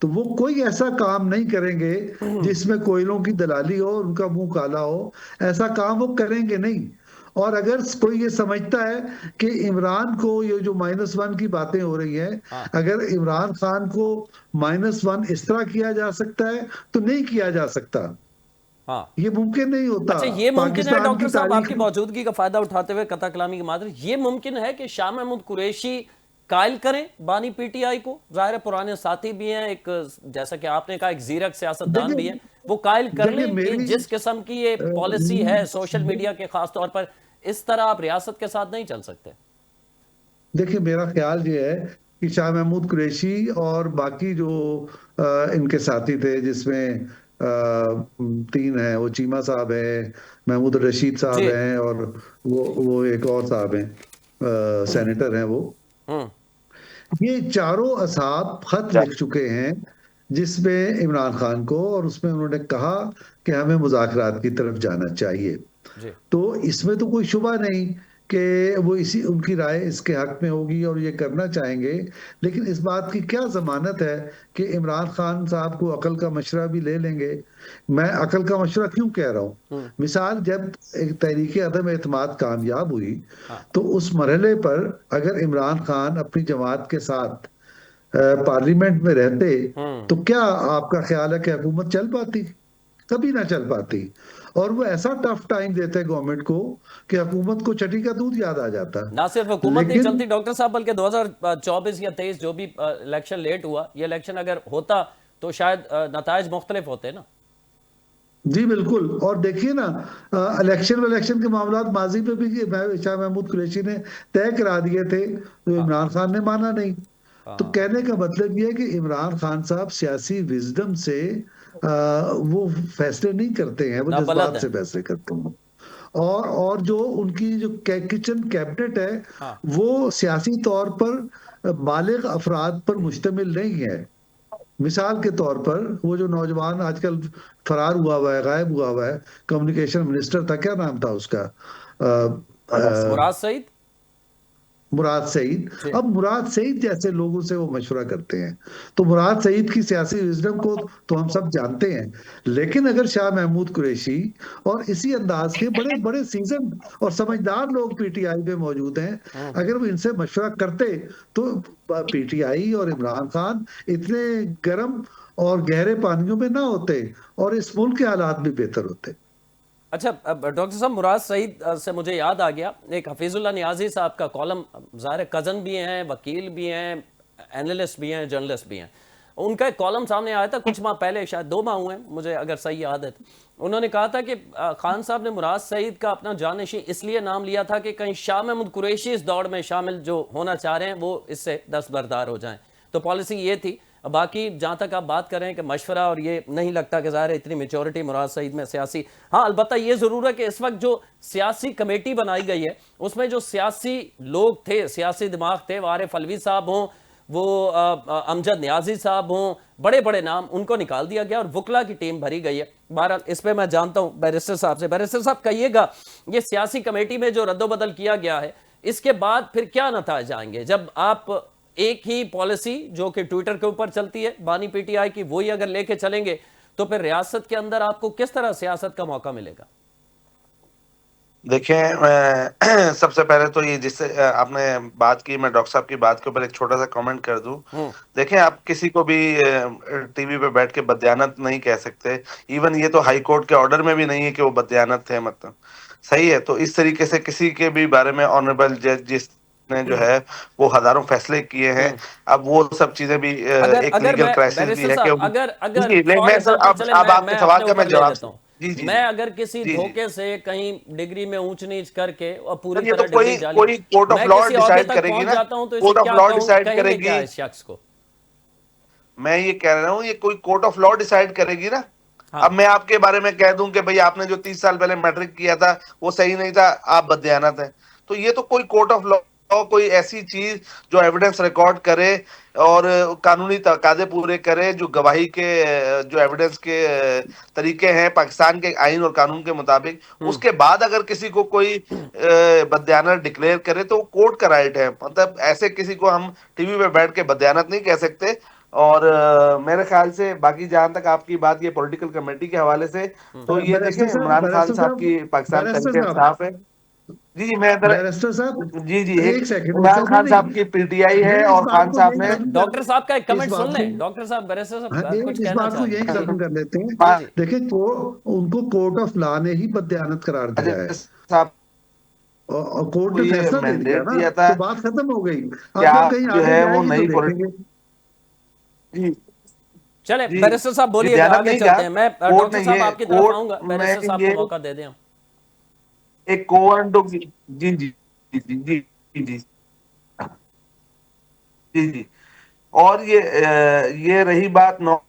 [SPEAKER 2] तो वो कोई ऐसा काम नहीं करेंगे जिसमें कोयलों की दलाली हो और उनका मुंह काला हो। ऐसा काम वो करेंगे नहीं। और अगर कोई ये समझता है कि इमरान को, ये जो -1 की बातें हो रही हैं,
[SPEAKER 1] हाँ।
[SPEAKER 2] अगर इमरान खान को -1 इस तरह किया जा सकता है तो नहीं किया जा सकता।
[SPEAKER 1] हाँ।
[SPEAKER 2] ये मुमकिन नहीं होता।
[SPEAKER 1] अच्छा, ये मुमकिन है
[SPEAKER 2] पाकिस्तान
[SPEAKER 1] डॉक्टर
[SPEAKER 2] की
[SPEAKER 1] साहब, आपकी
[SPEAKER 2] तारीख,
[SPEAKER 1] मौजूदगी का फायदा उठाते हुए कथा कलामी की मादर, ये मुमकिन है कि शाह महमूद कुरैशी कायल करें बानी पीटीआई को? जाहिर है पुराने साथी भी हैं, एक जैसा कि आपने कहा एक जीरक सियासतदान भी है,
[SPEAKER 2] देखिए,
[SPEAKER 1] वो कायल कर
[SPEAKER 2] देखिए
[SPEAKER 1] लें कि
[SPEAKER 2] मेरी,
[SPEAKER 1] जिस किस्म की ये पॉलिसी है सोशल मीडिया के खास तौर पर, इस तरह आप रियासत के साथ नहीं चल सकते।
[SPEAKER 2] देखिए मेरा ख्याल ये है कि शाह महमूद कुरैशी और बाकी जो इनके साथी थे, जिसमें 3 हैं, वो चीमा साहब हैं, महमूद रशीद साहब
[SPEAKER 1] जी।
[SPEAKER 2] हैं, और वो एक और साहब हैं, सेनेटर हैं वो।
[SPEAKER 1] हम्म।
[SPEAKER 2] ये चारों असहाब खत लिख चुके हैं जिसमें इमरान खान को, और उसमें उन्होंने कहा कि हमें मुज़ाकरात की तरफ जाना चाहिए।
[SPEAKER 1] जी।
[SPEAKER 2] तो इसमें तो कोई शुबा नहीं कि वो इसी, उनकी राय इसके हक में होगी और ये करना चाहेंगे। लेकिन इस बात की क्या जमानत है कि इमरान खान साहब को अकल का मशवरा भी ले लेंगे? मैं अकल का मशवरा क्यों कह रहा हूँ? मिसाल, जब एक तहरीक अदम एतमाद कामयाब हुई,
[SPEAKER 1] हाँ।
[SPEAKER 2] तो उस मरहले पर अगर इमरान खान अपनी जमात के साथ पार्लियामेंट में रहते, तो क्या आपका ख्याल है कि हुकूमत चल पाती? कभी ना चल पाती। और वो ऐसा टफ टाइम देते हैं गवर्नमेंट को कि हुकूमत को छठी का दूध याद आ जाता।
[SPEAKER 1] ना सिर्फ हुकूमत नहीं
[SPEAKER 2] लेकिन
[SPEAKER 1] चलती डॉक्टर साहब, बल्कि 2024 या 23 जो भी इलेक्शन लेट हुआ, ये इलेक्शन अगर होता तो शायद नताइज मुख्तलिफ होते ना।
[SPEAKER 2] जी बिल्कुल। और देखिए ना, इलेक्शन के मामला माजी पे भी शाह महमूद कुरैशी ने तय करा दिए थे, तो
[SPEAKER 1] हाँ।
[SPEAKER 2] इमरान खान ने माना नहीं। तो
[SPEAKER 1] हाँ।
[SPEAKER 2] कहने का मतलब ये है कि इमरान खान साहब सियासी विजडम से वो फैसले नहीं करते हैं, वो
[SPEAKER 1] ना बलद
[SPEAKER 2] जज्बात
[SPEAKER 1] है।
[SPEAKER 2] से फैसले करते हैं। और जो उनकी जो किचन कैबिनेट है,
[SPEAKER 1] हाँ।
[SPEAKER 2] वो सियासी तौर पर बालिग अफराद पर मुश्तमिल नहीं है। मिसाल के तौर पर वो जो नौजवान आजकल फरार हुआ हुआ है, गायब हुआ हुआ है, कम्युनिकेशन मिनिस्टर था, क्या नाम था उसका?
[SPEAKER 1] मुराद सईद।
[SPEAKER 2] मुराद सईद।
[SPEAKER 1] जी।
[SPEAKER 2] अब मुराद सईद जैसे लोगों से वो मशवरा करते हैं, तो मुराद सईद की सियासी विजडम को तो हम सब जानते हैं। लेकिन अगर शाह महमूद कुरैशी और इसी अंदाज के बड़े बड़े सीजन और समझदार लोग पीटीआई में मौजूद हैं, अगर वो इनसे मशवरा करते, तो पीटीआई और इमरान खान इतने गर्म और गहरे पानियों में ना होते, और इस मुल्क के हालात भी बेहतर होते।
[SPEAKER 1] अच्छा, अब डॉक्टर साहब, मुराद सईद से मुझे याद आ गया, एक हफीजुल्लाह नियाजी साहब का कॉलम, ज़ाहिर कज़न भी हैं, वकील भी हैं, एनालिस्ट भी हैं, जर्नलिस्ट भी हैं, उनका एक कॉलम सामने आया था कुछ माह पहले, शायद 2 माह हुए हैं मुझे अगर सही याद है तो। उन्होंने कहा था कि खान साहब ने मुराद सईद का अपना जानशी इसलिए नाम लिया था कि कहीं शाह महमूद कुरैशी इस दौड़ में शामिल जो होना चाह रहे हैं वो इससे दस्तबरदार हो जाएं। तो पॉलिसी ये थी। बाकी जहाँ तक आप बात कर रहे हैं कि मशवरा, और ये नहीं लगता कि ज़ाहिर है इतनी मेचोरिटी मुराद सईद में सियासी। हाँ, अलबत्ता ये ज़रूर है कि इस वक्त जो सियासी कमेटी बनाई गई है उसमें जो सियासी लोग थे, सियासी दिमाग थे, वो आरिफ अलवी साहब हों, वो अमजद नियाजी साहब हों, बड़े बड़े नाम, उनको निकाल दिया गया और वकला की टीम भरी गई है। बहरहाल इस पर मैं जानता हूँ बैरिस्टर साहब से। बैरिस्टर साहब कहिएगा, ये सियासी कमेटी में जो रद्दोबदल किया गया है, इसके बाद फिर क्या नतीजे आएंगे? जब आप एक ही पॉलिसी जो कि ट्विटर के ऊपर चलती है बानी पीटीआई की, वही अगर लेके चलेंगे, तो फिर रियासत के अंदर आपको किस तरह सियासत का मौका मिलेगा?
[SPEAKER 3] देखें, मैं सबसे पहले तो ये जिससे आपने बात की, मैं डॉक्टर साहब की बात के ऊपर एक छोटा सा कमेंट कर दूं। देखें, आप किसी को भी टीवी पे बैठ के बदयानत नहीं कह सकते। इवन ये तो हाई कोर्ट के ऑर्डर में भी नहीं है कि वो बदयानत थे, मतलब सही है। तो इस तरीके से किसी के भी बारे में ऑनरेबल जज जिसने जो है वो हजारों फैसले किए हैं, अब वो सब चीजें भी
[SPEAKER 1] अगर
[SPEAKER 3] एक
[SPEAKER 1] अगर
[SPEAKER 3] लीगल
[SPEAKER 1] मैं
[SPEAKER 3] क्राइसिस भी
[SPEAKER 1] बैरिस्टर
[SPEAKER 3] है
[SPEAKER 1] साहब,
[SPEAKER 3] कि
[SPEAKER 1] अगर अगर
[SPEAKER 3] जी,
[SPEAKER 1] फॉर
[SPEAKER 3] मैं सर
[SPEAKER 1] एग्जांपल
[SPEAKER 3] अब
[SPEAKER 1] चले,
[SPEAKER 3] अब
[SPEAKER 1] मैं
[SPEAKER 3] आपके सवाल
[SPEAKER 1] अपने
[SPEAKER 3] का मैं
[SPEAKER 1] ऊपर ले
[SPEAKER 3] जवाब
[SPEAKER 1] लेता हूँ,
[SPEAKER 3] जी जी
[SPEAKER 1] मैं अगर किसी
[SPEAKER 3] जी जी
[SPEAKER 1] धोखे से कहीं डिग्री में ऊंच नीच करके और पूरी
[SPEAKER 3] सर, ये तो
[SPEAKER 1] तरह डिग्री
[SPEAKER 3] कोई
[SPEAKER 1] जाली,
[SPEAKER 3] कोई कोर्ट ऑफ
[SPEAKER 1] मैं
[SPEAKER 3] लॉ
[SPEAKER 1] किसी ओहदे
[SPEAKER 3] डिसाइड
[SPEAKER 1] तक
[SPEAKER 3] करेगी
[SPEAKER 1] पहुंच
[SPEAKER 3] ना,
[SPEAKER 1] जाता हूं, तो इसे
[SPEAKER 3] कोर्ट ऑफ
[SPEAKER 1] क्या
[SPEAKER 3] लॉ
[SPEAKER 1] कहूं,
[SPEAKER 3] डिसाइड
[SPEAKER 1] कहेंगे क्या
[SPEAKER 3] करेगी।
[SPEAKER 1] इस शख्स को?
[SPEAKER 3] मैं ये कह रहा हूँ, ये कोई कोर्ट ऑफ लॉ डिसाइड करेगी ना। अब
[SPEAKER 1] हाँ।
[SPEAKER 3] मैं आपके बारे में कह दूं कि भाई आपने जो 30 साल पहले मैट्रिक किया था वो सही नहीं था, आप बदयानत हैं, तो ये तो कोई कोर्ट ऑफ लॉ कोई ऐसी चीज जो एविडेंस रिकॉर्ड करे और कानूनी तकाजे पूरे करे, जो गवाही के जो एविडेंस के तरीके हैं पाकिस्तान के आइन और कानून के मुताबिक, उसके बाद अगर किसी को कोई बदयानत डिक्लेयर करे तो वो कोर्ट का राइट है। मतलब ऐसे किसी को हम टीवी पे बैठ के बदयानत नहीं कह सकते। और मेरे ख्याल से बाकी जहां तक आपकी बात ये पॉलिटिकल कमेटी के हवाले से, तो ये देखें,
[SPEAKER 2] बैरिस्टर साहब,
[SPEAKER 3] इमरान खान साहब की पाकिस्तान
[SPEAKER 2] बैरिस्टर
[SPEAKER 3] तहरीक
[SPEAKER 2] साहब,
[SPEAKER 3] इंसाफ है। जी जी, मैं इधर
[SPEAKER 2] बैरिस्टर साहब,
[SPEAKER 3] जी जी, एक
[SPEAKER 2] एक सेकंड, एक
[SPEAKER 3] इमरान
[SPEAKER 2] सेकंड,
[SPEAKER 3] खान
[SPEAKER 2] नहीं
[SPEAKER 3] साहब की पीटीआई
[SPEAKER 2] मैं
[SPEAKER 3] है
[SPEAKER 2] इस
[SPEAKER 3] और
[SPEAKER 2] बात
[SPEAKER 3] खान
[SPEAKER 2] को
[SPEAKER 3] साहब
[SPEAKER 2] यही
[SPEAKER 3] ने
[SPEAKER 2] खत्म
[SPEAKER 1] डॉक्टर साहब का एक
[SPEAKER 2] कर, इस
[SPEAKER 1] कमेंट सुन
[SPEAKER 2] बात को,
[SPEAKER 1] लें, डॉक्टर साहब, बैरिस्टर
[SPEAKER 2] हाँ,
[SPEAKER 1] साहब कुछ
[SPEAKER 2] एक इस
[SPEAKER 1] कहना
[SPEAKER 2] बात
[SPEAKER 1] चाह
[SPEAKER 2] को
[SPEAKER 1] रहे
[SPEAKER 2] यही
[SPEAKER 1] हैं। जी
[SPEAKER 2] खत्म कर लेते हैं।
[SPEAKER 1] जी जी।
[SPEAKER 2] देखिए, उनको कोर्ट ऑफ लॉ ने ही बदयानत करार दिया है,
[SPEAKER 3] साहब
[SPEAKER 2] और कोर्ट
[SPEAKER 3] को
[SPEAKER 2] ने
[SPEAKER 3] ये
[SPEAKER 2] फैसला दे दिया
[SPEAKER 3] मैंडेट
[SPEAKER 2] ना,
[SPEAKER 3] दिया था
[SPEAKER 2] तो बात खत्म हो गई।
[SPEAKER 3] कि
[SPEAKER 2] अब जब
[SPEAKER 3] आप
[SPEAKER 2] कहीं
[SPEAKER 3] जो
[SPEAKER 2] आगे
[SPEAKER 3] है वो
[SPEAKER 2] जाएगी तो
[SPEAKER 3] नई
[SPEAKER 2] देखेंगे।
[SPEAKER 3] जी
[SPEAKER 1] चले
[SPEAKER 3] जी
[SPEAKER 1] बैरिस्टर साहब
[SPEAKER 3] जी,
[SPEAKER 1] बोलिएगा,
[SPEAKER 3] दयानत
[SPEAKER 1] आगे
[SPEAKER 3] नहीं
[SPEAKER 1] चलते
[SPEAKER 3] कहा,
[SPEAKER 1] हैं। मैं
[SPEAKER 3] कोर्ट
[SPEAKER 1] डॉक्टर
[SPEAKER 3] ने
[SPEAKER 1] साहब
[SPEAKER 3] ये
[SPEAKER 1] आपकी तरफ
[SPEAKER 3] कोर्ट
[SPEAKER 1] आऊंगा,
[SPEAKER 3] में
[SPEAKER 1] बैरिस्टर साहब को
[SPEAKER 3] ये
[SPEAKER 1] मौका दे दें हम।
[SPEAKER 3] एक कोवरेंटो की जी जी जी जी जी जी जी जी। और ये रही बात नौ,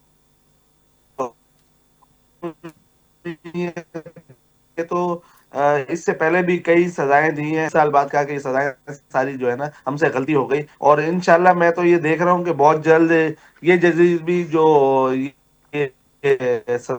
[SPEAKER 3] ये तो इससे पहले भी कई सजाएं दी हैं, साल बाद कहा कि ये सजाएं सारी जो है ना हमसे गलती हो गई, और इंशाल्लाह मैं तो ये देख रहा हूँ कि बहुत जल्द ये जजेस भी जो ये सजा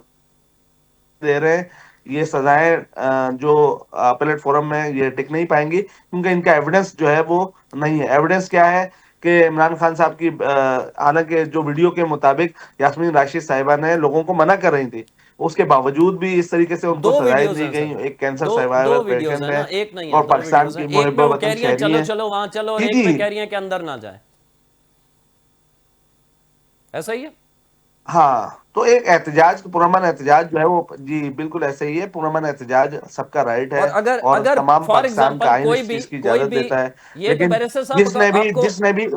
[SPEAKER 3] दे रहे हैं, ये सजाएं जो अपीलेट फोरम में ये टिक नहीं पाएंगी, क्योंकि इनका एविडेंस जो है वो नहीं है। एविडेंस क्या है कि इमरान खान साहब की हालांकि जो वीडियो के मुताबिक यास्मीन राशिद साहिबा ने लोगों को मना कर रही थी, उसके बावजूद भी इस तरीके से उनको
[SPEAKER 1] दो
[SPEAKER 3] सजाएं
[SPEAKER 1] वीडियोस
[SPEAKER 3] दी
[SPEAKER 1] हैं
[SPEAKER 3] गई।
[SPEAKER 1] सर,
[SPEAKER 3] एक कैंसर
[SPEAKER 1] दो दो
[SPEAKER 3] सर्वाइवर
[SPEAKER 1] वीडियोस
[SPEAKER 3] पेशेंट
[SPEAKER 1] है
[SPEAKER 3] है
[SPEAKER 1] ना, एक नहीं है,
[SPEAKER 3] और
[SPEAKER 1] दो
[SPEAKER 3] पाकिस्तान
[SPEAKER 1] वीडियोस
[SPEAKER 3] की
[SPEAKER 1] हैं। एक
[SPEAKER 3] मुहिब
[SPEAKER 1] में वो कह
[SPEAKER 3] वतन
[SPEAKER 1] रही हैं
[SPEAKER 3] शहरी
[SPEAKER 1] चलो
[SPEAKER 3] है।
[SPEAKER 1] चलो वहां चलो, और
[SPEAKER 3] जी
[SPEAKER 1] एक
[SPEAKER 3] जी
[SPEAKER 1] में कह रही हैं कि अंदर ना जाए। ऐसा ही है।
[SPEAKER 3] हाँ, तो एक एहतजाज, पुरअमन एहतजाज जो है वो जी बिल्कुल ऐसे ही है। पुरअमन एहतजाज सबका राइट है
[SPEAKER 1] और अगर
[SPEAKER 3] और
[SPEAKER 1] अगर
[SPEAKER 3] तमाम
[SPEAKER 1] फॉर
[SPEAKER 3] पाकिस्तान का
[SPEAKER 1] एग्जांपल
[SPEAKER 3] आइन इस चीज की
[SPEAKER 1] कोई
[SPEAKER 3] इजाजत
[SPEAKER 1] भी,
[SPEAKER 3] देता है।
[SPEAKER 1] ये तो
[SPEAKER 3] लेकिन
[SPEAKER 1] बैरिस्टर साहब आपको
[SPEAKER 3] जिसने भी जी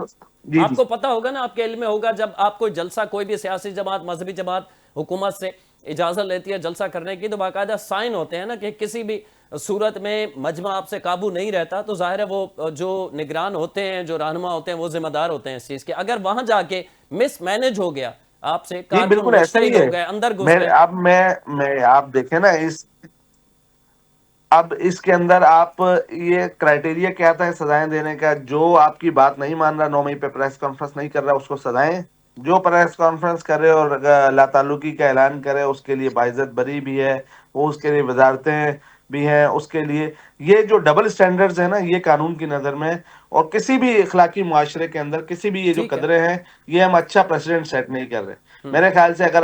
[SPEAKER 3] जी
[SPEAKER 1] आपको पता होगा ना, आपके इल्म में होगा, जब आप कोई जलसा, कोई भी सियासी जमात, मजहबी जमात हुकूमत से इजाजत लेती है जलसा करने की, तो बाकायदा साइन होते हैं ना कि किसी भी सूरत में मजमा आपसे काबू नहीं रहता, तो जाहिर है वो जो निगरान होते हैं, जो रहनुमा होते हैं, वो जिम्मेदार होते हैं इस चीज के। अगर वहां जाके मिस मैनेज हो गया, आपसे
[SPEAKER 3] जी
[SPEAKER 1] कारकुन
[SPEAKER 3] बिल्कुल ऐसा ही
[SPEAKER 1] मुश्तरिक हो
[SPEAKER 3] है।
[SPEAKER 1] गए, अंदर घुस
[SPEAKER 3] मैं
[SPEAKER 1] गए।
[SPEAKER 3] अब मैं आप देखें ना इस अब इसके अंदर आप ये क्राइटेरिया क्या था सजाएं देने का? जो आपकी बात नहीं मान रहा, 9 मई पे प्रेस कॉन्फ्रेंस नहीं कर रहा, उसको सजाएं। जो प्रेस कॉन्फ्रेंस करे और लातालुकी का ऐलान करे, उसके लिए बाइज्जत बरी भी है, वो उसके लिए वजारतें भी हैं उसके लिए। ये जो डबल स्टैंडर्ड्स है ना, ये कानून की नजर में और किसी भी इखलाकी मुआशरे के अंदर किसी भी ये जो
[SPEAKER 1] ठीक है।
[SPEAKER 3] कदरें हैं, ये हम अच्छा प्रेसिडेंट सेट नहीं कर रहे। मेरे ख्याल से अगर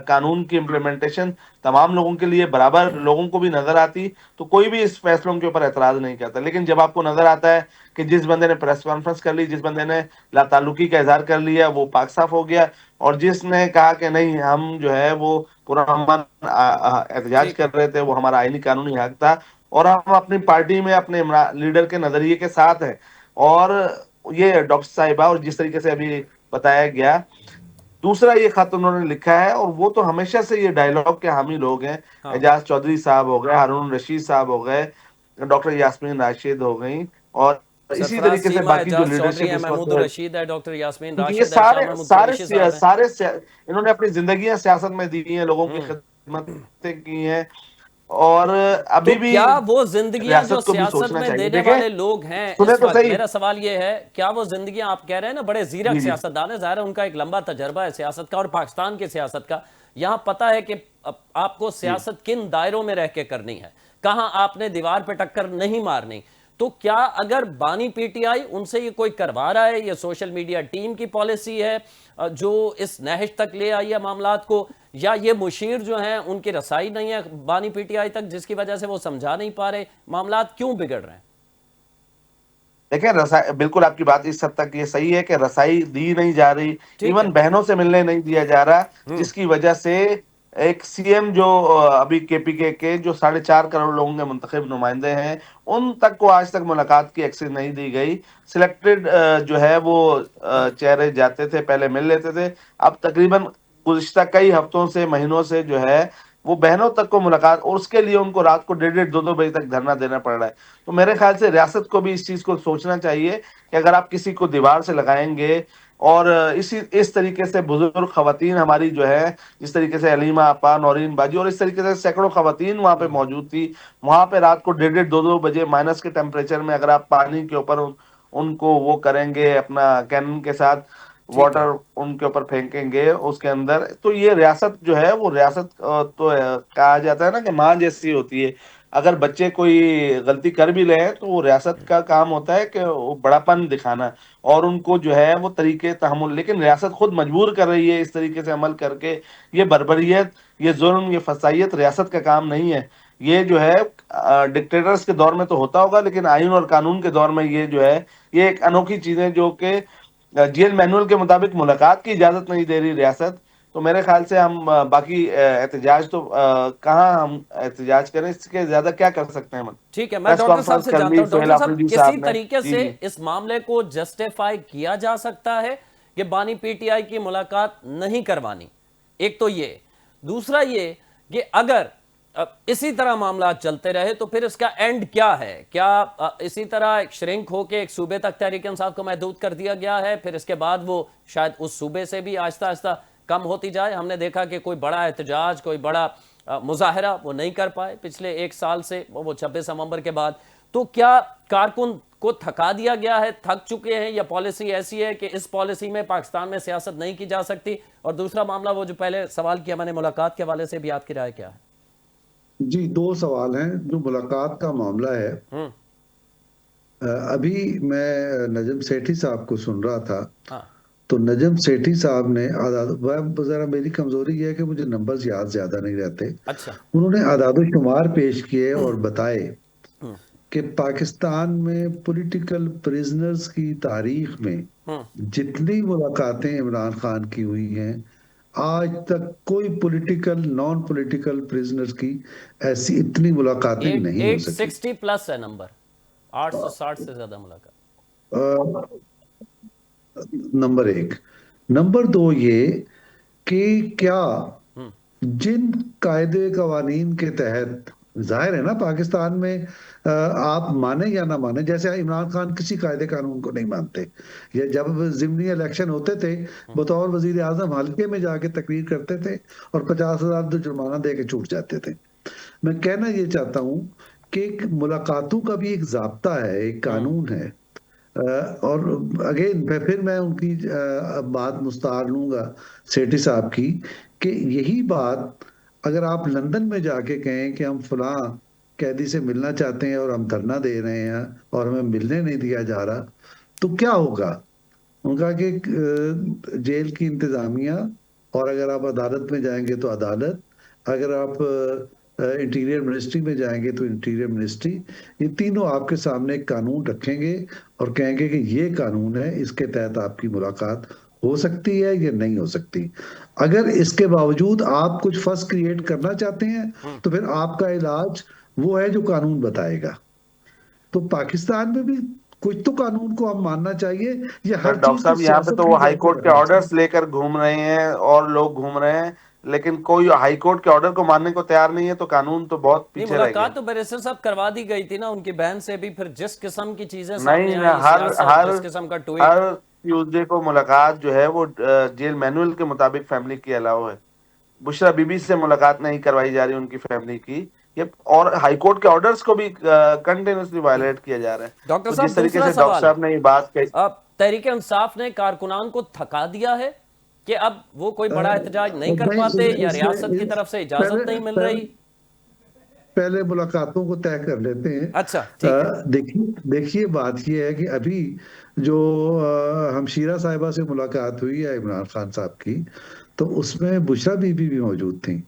[SPEAKER 3] कानून की इम्प्लीमेंटेशन तमाम लोगों के लिए बराबर लोगों को भी नजर आती तो कोई भी इस फैसलों के ऊपर एतराज नहीं करता। लेकिन जब आपको नजर आता है कि जिस बंदे ने प्रेस कॉन्फ्रेंस कर ली, जिस बंदे ने लाताल्लुकी का इजहार कर लिया, वो पाक साफ हो गया, और जिसने कहा कि नहीं हम जो है वो पुरअमन एहतजाज
[SPEAKER 1] ठीक
[SPEAKER 3] कर
[SPEAKER 1] है।
[SPEAKER 3] रहे थे, वो हमारा आईनी कानूनी हक था, और हम अपनी पार्टी में अपने लीडर के नजरिए के साथ हैं। और ये डॉक्टर साहिबा, और जिस तरीके से अभी बताया गया, दूसरा ये खत उन्होंने लिखा है, और वो तो हमेशा से ये डायलॉग के हामी लोग हैं।
[SPEAKER 1] हाँ।
[SPEAKER 3] एजाज चौधरी साहब हो गए, हारून रशीद साहब हो गए, डॉक्टर यास्मीन राशिद हो गई, और इसी
[SPEAKER 1] सरफराज
[SPEAKER 3] तरीके से
[SPEAKER 1] चीमा,
[SPEAKER 3] बाकी जो
[SPEAKER 1] एजाज चौधरी
[SPEAKER 3] लीडरशिप
[SPEAKER 1] है,
[SPEAKER 3] इस
[SPEAKER 1] महमूद
[SPEAKER 3] वक्त,
[SPEAKER 1] रशीद है, डॉक्टर यास्मीन
[SPEAKER 3] क्योंकि ये
[SPEAKER 1] राशिद है, शाह महमूद कुरैशी साहब है।
[SPEAKER 3] इन्होंने अपनी जिंदगियां सियासत में दी हैं, लोगों की
[SPEAKER 1] हम्म।
[SPEAKER 3] खिदमतें की हैं, और
[SPEAKER 1] तो
[SPEAKER 3] अभी भी
[SPEAKER 1] क्या वो जिंदगियां जो
[SPEAKER 3] रियासत को भी
[SPEAKER 1] सियासत
[SPEAKER 3] सोचना
[SPEAKER 1] में
[SPEAKER 3] चाहिए।
[SPEAKER 1] देने
[SPEAKER 3] देखें,
[SPEAKER 1] वाले लोग हैं
[SPEAKER 3] सुने
[SPEAKER 1] इस
[SPEAKER 3] तो
[SPEAKER 1] वक्त,
[SPEAKER 3] सही।
[SPEAKER 1] मेरा सवाल ये है, क्या वो जिंदगियां, आप कह रहे हैं ना बड़े जीरक
[SPEAKER 3] जी जी
[SPEAKER 1] सियासतदान है, जाहिर है उनका एक लंबा तजर्बा है सियासत का और पाकिस्तान की सियासत का, यहां पता है कि आपको
[SPEAKER 3] जी
[SPEAKER 1] सियासत किन दायरों में रह के करनी है, कहां आपने दीवार पे टक्कर नहीं मारनी। तो क्या अगर बानी पीटीआई उनसे ये कोई करवा रहा है, ये सोशल मीडिया टीम की पॉलिसी है जो इस नहज तक ले आई है मामलात को, या ये मुशीर जो हैं उनकी रसाई नहीं है बानी पीटीआई तक जिसकी वजह से वो समझा नहीं पा रहे, मामलात क्यों बिगड़ रहे हैं?
[SPEAKER 3] देखिए, रसाई, बिल्कुल आपकी बात इस हद तक ये सही है कि रसाई दी नहीं जा रही,
[SPEAKER 1] ठीक
[SPEAKER 3] इवन
[SPEAKER 1] है।
[SPEAKER 3] बहनों से मिलने नहीं दिया जा रहा, जिसकी वजह से एक सीएम जो अभी केपीके के जो 4.5 करोड़ लोगों के मुंतखब नुमाइंदे हैं, उन तक को आज तक मुलाकात की एक्सेस नहीं दी गई। सिलेक्टेड जो है वो चेहरे जाते थे, पहले मिल लेते थे, अब तकरीबन गुज़िश्ता कई हफ्तों से, महीनों से जो है वो बहनों तक को मुलाकात, और उसके लिए उनको रात को 1:30 2-2 बजे तक धरना देना पड़ रहा है। तो मेरे ख्याल से रियासत को भी इस चीज को सोचना चाहिए कि अगर आप किसी को दीवार से लगाएंगे, और इस तरीके से बुजुर्ग खवातीन हमारी जो है, जिस तरीके से अलीमा आपा, नौरीन बाजी, और इस तरीके से सैकड़ों खवातीन वहां पे मौजूद थी, वहां पे रात को 1:30 2-2 बजे माइनस के टेम्परेचर में अगर आप पानी के ऊपर उनको वो करेंगे, अपना कैनन के साथ
[SPEAKER 1] ठीक है।
[SPEAKER 3] वाटर उनके ऊपर फेंकेंगे उसके अंदर, तो ये रियासत जो है वो रियासत तो कहा जाता है ना कि माँ जैसी होती है। अगर बच्चे कोई गलती कर भी ले तो वो रियासत का काम होता है कि वो बड़ापन दिखाना, और उनको जो है वो तरीके तहमुल, लेकिन रियासत खुद मजबूर कर रही है इस तरीके से अमल करके। ये बर्बरियत, ये जुल्म, ये फसाइयत रियासत का काम नहीं है। ये जो है डिक्टेटर्स के दौर में तो होता होगा, लेकिन आइन और कानून के दौर में ये जो है, ये एक अनोखी चीज है जो कि जेल मैनुअल के मुताबिक मुलाकात की इजाजत नहीं दे रही रियासत। तो मेरे ख्याल से हम बाकी एहतजाज तो कहाँ हम एहतजाज करें, इसके ज्यादा क्या कर सकते हैं हम।
[SPEAKER 1] ठीक है, मैं
[SPEAKER 3] प्रेस
[SPEAKER 1] डॉक्टर साहब
[SPEAKER 3] कॉन्फ्रेंस
[SPEAKER 1] से
[SPEAKER 3] कर
[SPEAKER 1] जानता
[SPEAKER 3] ली
[SPEAKER 1] हूं,
[SPEAKER 3] सोहेल
[SPEAKER 1] डॉक्टर साहब
[SPEAKER 3] आफरीदी
[SPEAKER 1] किसी
[SPEAKER 3] साहब ने।
[SPEAKER 1] तरीके
[SPEAKER 3] जी
[SPEAKER 1] से
[SPEAKER 3] जी
[SPEAKER 1] इस मामले को जस्टिफाई किया जा सकता है कि बानी पीटीआई की मुलाकात नहीं करवानी, एक तो ये, दूसरा ये कि अगर इसी तरह मामला चलते रहे तो फिर इसका एंड क्या है? क्या इसी तरह एक श्रिंक होके एक सूबे तक तहरीक इंसाफ को महदूद कर दिया गया है, फिर इसके बाद वो शायद उस सूबे से भी आहिस्ता आहिस्ता कम होती जाए? हमने देखा कि कोई बड़ा एहतजाज, कोई बड़ा मुजाहरा वो नहीं कर पाए पिछले 1 साल से, वो 26 नवंबर के बाद। तो क्या कारकुन को थका दिया गया है, थक चुके हैं, या पॉलिसी ऐसी है कि इस पॉलिसी में पाकिस्तान में सियासत नहीं की जा सकती? और दूसरा मामला, वो जो पहले सवाल किया मैंने मुलाकात के हवाले से भी, आपकी राय क्या है?
[SPEAKER 2] जी, दो सवाल हैं। जो मुलाकात का मामला है,
[SPEAKER 1] हम्म।
[SPEAKER 2] अभी मैं नजम सेठी साहब को सुन रहा था,
[SPEAKER 1] हाँ।
[SPEAKER 2] तो नजम सेठी साहब ने जरा मेरी कमजोरी यह है कि मुझे नंबर्स याद ज्यादा नहीं रहते।
[SPEAKER 1] अच्छा।
[SPEAKER 2] उन्होंने आदाद शुमार पेश किए और बताए
[SPEAKER 1] हम्म।
[SPEAKER 2] कि पाकिस्तान में पॉलिटिकल प्रिजनर्स की तारीख में
[SPEAKER 1] हम्म।
[SPEAKER 2] जितनी मुलाकातें इमरान खान की हुई हैं, आज तक कोई पॉलिटिकल नॉन पॉलिटिकल प्रिजनर्स की ऐसी इतनी मुलाकातें नहीं हो सकी।
[SPEAKER 1] 860 प्लस है नंबर, 860 से ज्यादा मुलाकात।
[SPEAKER 2] अ, नंबर एक। नंबर दो ये कि क्या
[SPEAKER 1] हम्म।
[SPEAKER 2] जिन कायदे कवानीन के तहत, जाहिर है ना पाकिस्तान में, आप माने या ना माने, जैसे इमरान खान किसी कायदे कानून को नहीं मानते, या जब जिमनी इलेक्शन होते थे बतौर वजीर आजम हल्के में जाके तकरीर करते थे और 50,000 तो जुर्माना दे के छूट जाते थे। मैं कहना ये चाहता हूँ कि एक मुलाकातों का भी एक जाब्ता है, एक कानून है। और अगेन फिर मैं उनकी बात मुस्तार लूंगा सेठी साहब की, कि यही बात अगर आप लंदन में जाके कहें कि हम फलां कैदी से मिलना चाहते हैं और हम धरना दे रहे हैं और हमें मिलने नहीं दिया जा रहा, तो क्या होगा? उनका कि जेल की इंतजामिया, और अगर आप अदालत में जाएंगे तो अदालत, अगर आप इंटीरियर मिनिस्ट्री में जाएंगे तो इंटीरियर मिनिस्ट्री, ये तीनों आपके सामने एक कानून रखेंगे और कहेंगे कि ये कानून है, इसके तहत आपकी मुलाकात हो सकती है या नहीं हो सकती। अगर इसके बावजूद आप कुछ फस क्रिएट करना चाहते हैं तो फिर आपका इलाज वो है जो कानून बताएगा। तो पाकिस्तान में भी कुछ तो कानून को हम मानना चाहिए। ये हर
[SPEAKER 3] डॉक्टर
[SPEAKER 2] चीज
[SPEAKER 3] साहब,
[SPEAKER 2] को
[SPEAKER 3] यहाँ पे
[SPEAKER 2] सियासत
[SPEAKER 3] तो
[SPEAKER 2] की
[SPEAKER 3] वो
[SPEAKER 2] जड़
[SPEAKER 3] हाई
[SPEAKER 2] पे
[SPEAKER 3] कोर्ट के
[SPEAKER 2] रखना
[SPEAKER 3] ऑर्डर्स
[SPEAKER 2] चाहिए।
[SPEAKER 3] लेकर घूम रहे हैं और लोग घूम रहे हैं, लेकिन कोई हाई कोर्ट के ऑर्डर को मानने को तैयार नहीं है, तो कानून तो बहुत
[SPEAKER 1] नहीं,
[SPEAKER 3] पीछे रह गया।
[SPEAKER 1] मुलाकात तो बैरिस्टर साहब करवा दी गई थी ना उनकी बहन से भी, फिर जिस किस्म की चीजें
[SPEAKER 3] नहीं
[SPEAKER 1] सामने
[SPEAKER 3] ना,
[SPEAKER 1] आई,
[SPEAKER 3] हर
[SPEAKER 1] सियासत,
[SPEAKER 3] हर
[SPEAKER 1] जिस किस्म का ट्वीट।
[SPEAKER 3] हर ट्यूसडे को मुलाकात जो है वो जेल मैनुअल के मुताबिक फैमिली की अलाउ है। बुशरा बीबी से मुलाकात नहीं करवाई जा रही उनकी फैमिली की, ये और हाई कोर्ट के ऑर्डर्स को भी कंटिन्यूसली वायलेट किया जा रहा है।
[SPEAKER 1] डॉक्टर
[SPEAKER 3] तो
[SPEAKER 1] साहब,
[SPEAKER 3] जिस तरीके
[SPEAKER 1] दूसरा
[SPEAKER 3] से डॉक्टर
[SPEAKER 1] सवाल,
[SPEAKER 3] साहब ने ये बात कही,
[SPEAKER 1] अब तहरीक इंसाफ ने कारकुनान को थका दिया है कि अब वो कोई बड़ा एहतजाज नहीं कर पाते, या रियासत की तरफ से इजाजत नहीं मिल रही?
[SPEAKER 2] पहले मुलाकातों को तय कर लेते हैं।
[SPEAKER 1] अच्छा, ठीक है।
[SPEAKER 2] देखिए देखिए, बात यह है कि अभी जो हमशीरा साहिबा से मुलाकात हुई है इमरान खान साहब की, तो उसमें बुशरा बीबी भी मौजूद थी।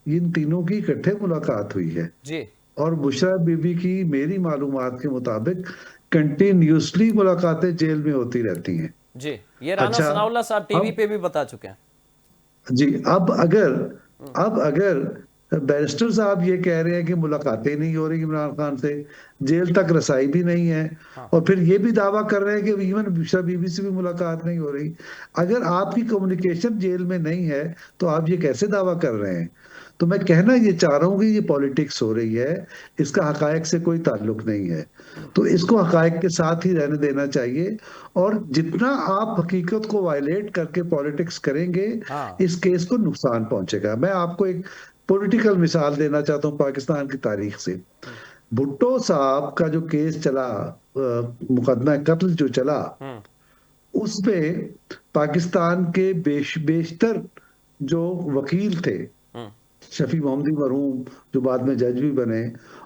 [SPEAKER 2] इन तीनों की इकट्ठे मुलाकात हुई है
[SPEAKER 1] जी
[SPEAKER 2] और बुशरा बीबी की मेरी मालूमात के मुताबिक कंटिन्यूसली मुलाकातें जेल में होती रहती हैं।
[SPEAKER 1] जी, ये राना
[SPEAKER 2] अच्छा,
[SPEAKER 1] सनाउल्लाह साहब टीवी
[SPEAKER 2] अब
[SPEAKER 1] पे भी बता चुके हैं।
[SPEAKER 2] जी, अब अगर बैरिस्टर साहब ये कह रहे हैं कि मुलाकातें नहीं हो रही इमरान खान से, जेल तक रसाई भी नहीं है,
[SPEAKER 1] हाँ।
[SPEAKER 2] और फिर ये भी दावा कर रहे हैं कि इवन बुशरा बीबी से भी मुलाकात नहीं हो रही, अगर आपकी कम्युनिकेशन जेल में नहीं है तो आप ये कैसे दावा कर रहे हैं? तो मैं कहना ये चाह रहा हूँ कि ये पॉलिटिक्स हो रही है, इसका हकायक से कोई ताल्लुक नहीं है। तो इसको हकायक के साथ ही रहने देना चाहिए, और जितना आप हकीकत को वायलेट करके पॉलिटिक्स करेंगे,
[SPEAKER 1] हाँ।
[SPEAKER 2] इस केस को नुकसान पहुंचेगा। मैं आपको एक पॉलिटिकल मिसाल देना चाहता हूँ पाकिस्तान की तारीख से। भुट्टो साहब का जो केस चला, मुकदमा कत्ल जो चला, उसमें पाकिस्तान के बेशतर जो वकील थे, शफी मोहम्मदी मरहूम जो बाद में जज भी बने,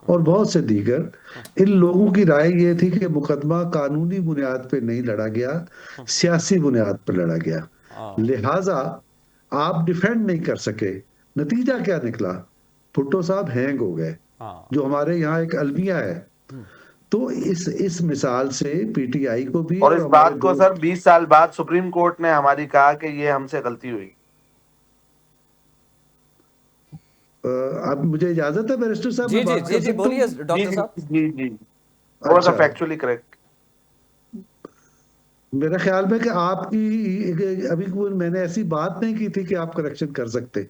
[SPEAKER 2] और बहुत से दीगर, इन लोगों की राय ये थी कि मुकदमा कानूनी बुनियाद पे नहीं लड़ा गया, सियासी बुनियाद पर लड़ा गया, लिहाजा आप डिफेंड नहीं कर सके। नतीजा क्या निकला? भुट्टो साहब हैंग हो गए, जो हमारे यहाँ एक अलमिया है। तो इस मिसाल से पीटीआई को भी
[SPEAKER 3] और इस
[SPEAKER 2] हमारे
[SPEAKER 3] बात को सर 20 साल बाद सुप्रीम कोर्ट ने हमारी कहा कि ये हमसे गलती हुई।
[SPEAKER 2] अब मुझे इजाजत है बैरिस्टर साहब?
[SPEAKER 1] जी जी जी जी, बोलिए डॉक्टर साहब।
[SPEAKER 3] जी जी, थोड़ा सा फैक्चुअली करेक्ट।
[SPEAKER 2] मेरा ख्याल में कि आपकी अभी मैंने ऐसी बात नहीं की थी कि आप करेक्शन कर सकते।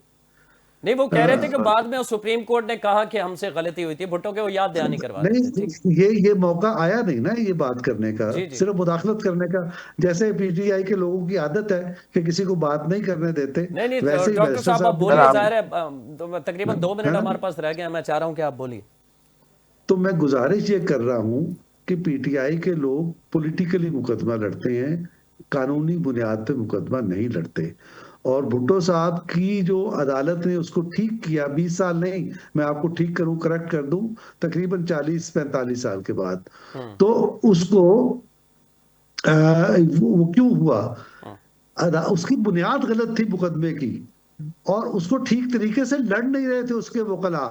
[SPEAKER 1] नहीं, वो कह रहे थे कि बाद में सुप्रीम कोर्ट ने कहा कि हमसे गलती हुई थी, भुट्टो के वो याद दहानी करवा रहे थे।
[SPEAKER 2] नहीं, ये मौका आया नहीं ना ये बात करने का, सिर्फ मुदाखलत करने का। जैसे पीटीआई के लोगों की आदत है कि किसी को बात नहीं करने देते।
[SPEAKER 1] नहीं,
[SPEAKER 2] वैसे
[SPEAKER 1] डॉक्टर साहब आप बोलिए, जाहिर है तकरीबन 2 मिनट हमारे पास रह गए, मैं चाह रहा हूं कि आप बोलिए।
[SPEAKER 2] तो मैं गुजारिश ये कर रहा हूं कि पीटीआई के लोग पॉलिटिकली मुकदमा लड़ते हैं, कानूनी बुनियाद पे मुकदमा नहीं लड़ते। और भुट्टो साहब की जो अदालत ने उसको ठीक किया, 20 साल नहीं, मैं आपको ठीक करूं, करेक्ट कर दूं, तकरीबन 40-45 साल के बाद, तो उसको वो क्यों हुआ? उसकी बुनियाद गलत थी मुकदमे की, और उसको ठीक तरीके से लड़ नहीं रहे थे उसके वकला।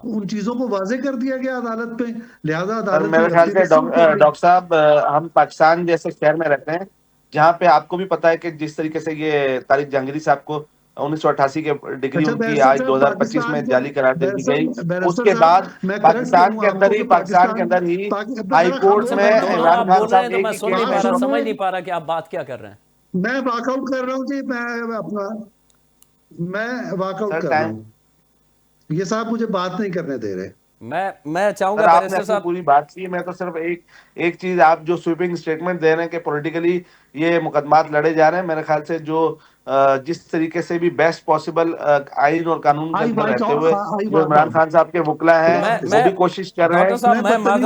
[SPEAKER 2] उन चीजों को वाजे कर दिया गया अदालत पे, लिहाजा अदालत
[SPEAKER 3] मेरे ख्याल से डॉक्टर साहब, हम पाकिस्तान जैसे शहर में रहते हैं जहाँ पे आपको भी पता है कि जिस तरीके से ये तारिक जहांगीरी साहब को 1988 के डिग्री उनकी आज 2025 में जाली करार दे दी गई, उसके बाद पाकिस्तान के अंदर ही हाई कोर्ट में इमरान खान साहब
[SPEAKER 1] मैं सुन नहीं पा रहा, समझ नहीं पा रहा कि आप बात क्या कर रहे हैं।
[SPEAKER 2] मैं वॉकआउट कर रहा हूँ जी, मैं वॉकआउट कर रहा हूँ। ये साहब मुझे बात नहीं करने दे रहे।
[SPEAKER 1] मैं चाहूंगा
[SPEAKER 3] आपने अपनी पूरी बात की, मैं तो सिर्फ एक चीज, आप जो स्वीपिंग स्टेटमेंट दे रहे हैं कि पॉलिटिकली ये मुकदमात लड़े जा रहे हैं, मेरे ख्याल से जो जिस तरीके से भी बेस्ट पॉसिबल आइन और कानून के अंदर रहते हुए जो इमरान खान साहब के वकला हैं वो भी कोशिश कर रहे हैं,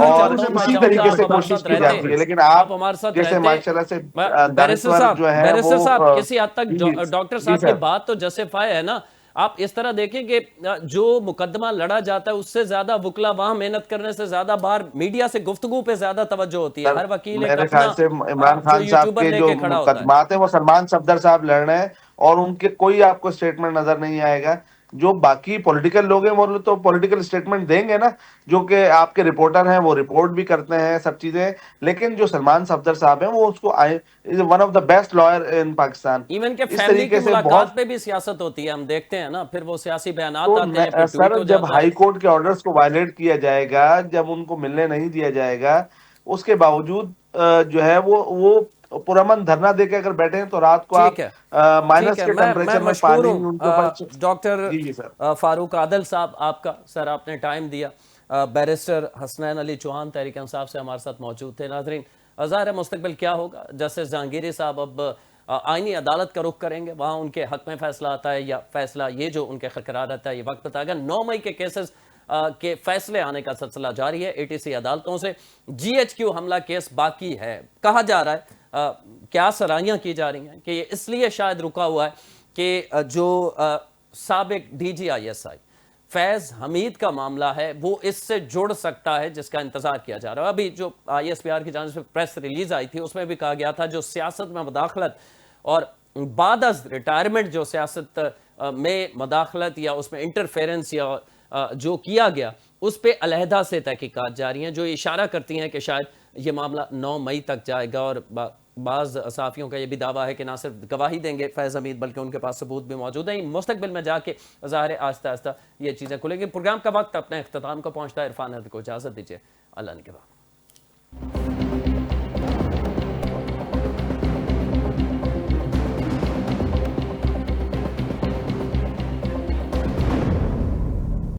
[SPEAKER 3] और उसी तरीके से कोशिश की जाती है। लेकिन आप जैसे माशाल्लाह से
[SPEAKER 1] बैरिस्टर साहब किसी हद तक डॉक्टर साहब की बात तो जस्टिफाई है ना, आप इस तरह देखें कि जो मुकदमा लड़ा जाता है उससे ज्यादा वकला वहां मेहनत करने से ज्यादा बाहर मीडिया से गुफ्तगू पे ज्यादा तवज्जो होती है।
[SPEAKER 3] सर
[SPEAKER 1] हर वकील एक
[SPEAKER 3] मेरे
[SPEAKER 1] अपना
[SPEAKER 3] ख्याल से इमरान
[SPEAKER 1] जो
[SPEAKER 3] खान साहब
[SPEAKER 1] यूट्यूबर
[SPEAKER 3] के जो
[SPEAKER 1] लेके खड़ा होता है।
[SPEAKER 3] मुकदमात है वो सलमान सफदर साहब लड़ रहे हैं, और उनके कोई आपको स्टेटमेंट नजर नहीं आएगा। जो बाकी पॉलिटिकल लोग हैं वो लोग तो पॉलिटिकल स्टेटमेंट देंगे ना, जो कि आपके रिपोर्टर हैं वो रिपोर्ट भी करते हैं सब चीजें, लेकिन जो सलमान सफदर साहब हैं वो उसको is one of the best lawyer in Pakistan.
[SPEAKER 1] Even के
[SPEAKER 3] इस
[SPEAKER 1] फैमिली की
[SPEAKER 3] तरीके से
[SPEAKER 1] मुलाकात
[SPEAKER 3] बहुत,
[SPEAKER 1] पे भी सियासत होती है, हम देखते हैं ना, फिर वो सियासी बयानात
[SPEAKER 3] तो
[SPEAKER 1] आते हैं, फिर ट्वीट
[SPEAKER 3] सर
[SPEAKER 1] हो
[SPEAKER 3] जब
[SPEAKER 1] जाता है।
[SPEAKER 3] हाई कोर्ट के ऑर्डर्स को वायलेट किया जाएगा, जब उनको मिलने नहीं दिया जाएगा, उसके बावजूद जो है वो पुरअमन धरना देके अगर बैठे हैं तो रात को
[SPEAKER 1] ठीक
[SPEAKER 3] आप
[SPEAKER 1] है, ठीक
[SPEAKER 3] माइनस
[SPEAKER 1] है।
[SPEAKER 3] के
[SPEAKER 1] मैं
[SPEAKER 3] टेम्परेचर में
[SPEAKER 1] मशकूर
[SPEAKER 3] पानी
[SPEAKER 1] हूँ
[SPEAKER 3] उनके ऊपर
[SPEAKER 1] डॉक्टर
[SPEAKER 3] जी जी सर।
[SPEAKER 1] फारूक आदल साहब आपका, सर आपने टाइम दिया। बैरिस्टर हसनैन अली चौहान तहरीक इंसाफ से हमारे साथ मौजूद थे। नाजरीन, ज़ाहिर है मुस्तकबिल क्या होगा, जस्टिस जहांगीरी साहब अब आईनी अदालत का रुख करेंगे, वहाँ उनके हक में फैसला आता है या फैसला ये जो उनके खकरार आता है ये वक्त बताएगा। 9 मई के केसेस के फैसले आने का सिलसिला जारी है एटीसी अदालतों से। GHQ हमला केस बाकी है, कहा जा रहा है, क्या सराहियां की जा रही हैं कि ये इसलिए शायद रुका हुआ है कि जो साबिक DGISI फैज़ हमीद का मामला है वो इससे जुड़ सकता है, जिसका इंतजार किया जा रहा है। अभी जो ISPR की जानिब से प्रेस रिलीज आई थी उसमें भी कहा गया था जो सियासत में मदाखलत और बाद अज़ रिटायरमेंट जो सियासत में मदाखलत या उसमें इंटरफेरेंस या जो किया गया उस पर अलहदा से तहकीकात जारी हैं, जो इशारा करती हैं कि शायद ये मामला 9 मई तक जाएगा। और बाज़ सहाफ़ियों का ये भी दावा है कि ना सिर्फ गवाही देंगे फैज़ हमीद बल्कि उनके पास सबूत भी मौजूद हैं। मुस्तकबिल में जाके ज़ाहिर है आहिस्ता आहिस्ता ये चीज़ें खुलेंगी। प्रोग्राम का वक्त अपने अख्ताम को पहुँचता है। इरफान हैदर को इजाज़त दीजिए, अल्लाह ने के बाद।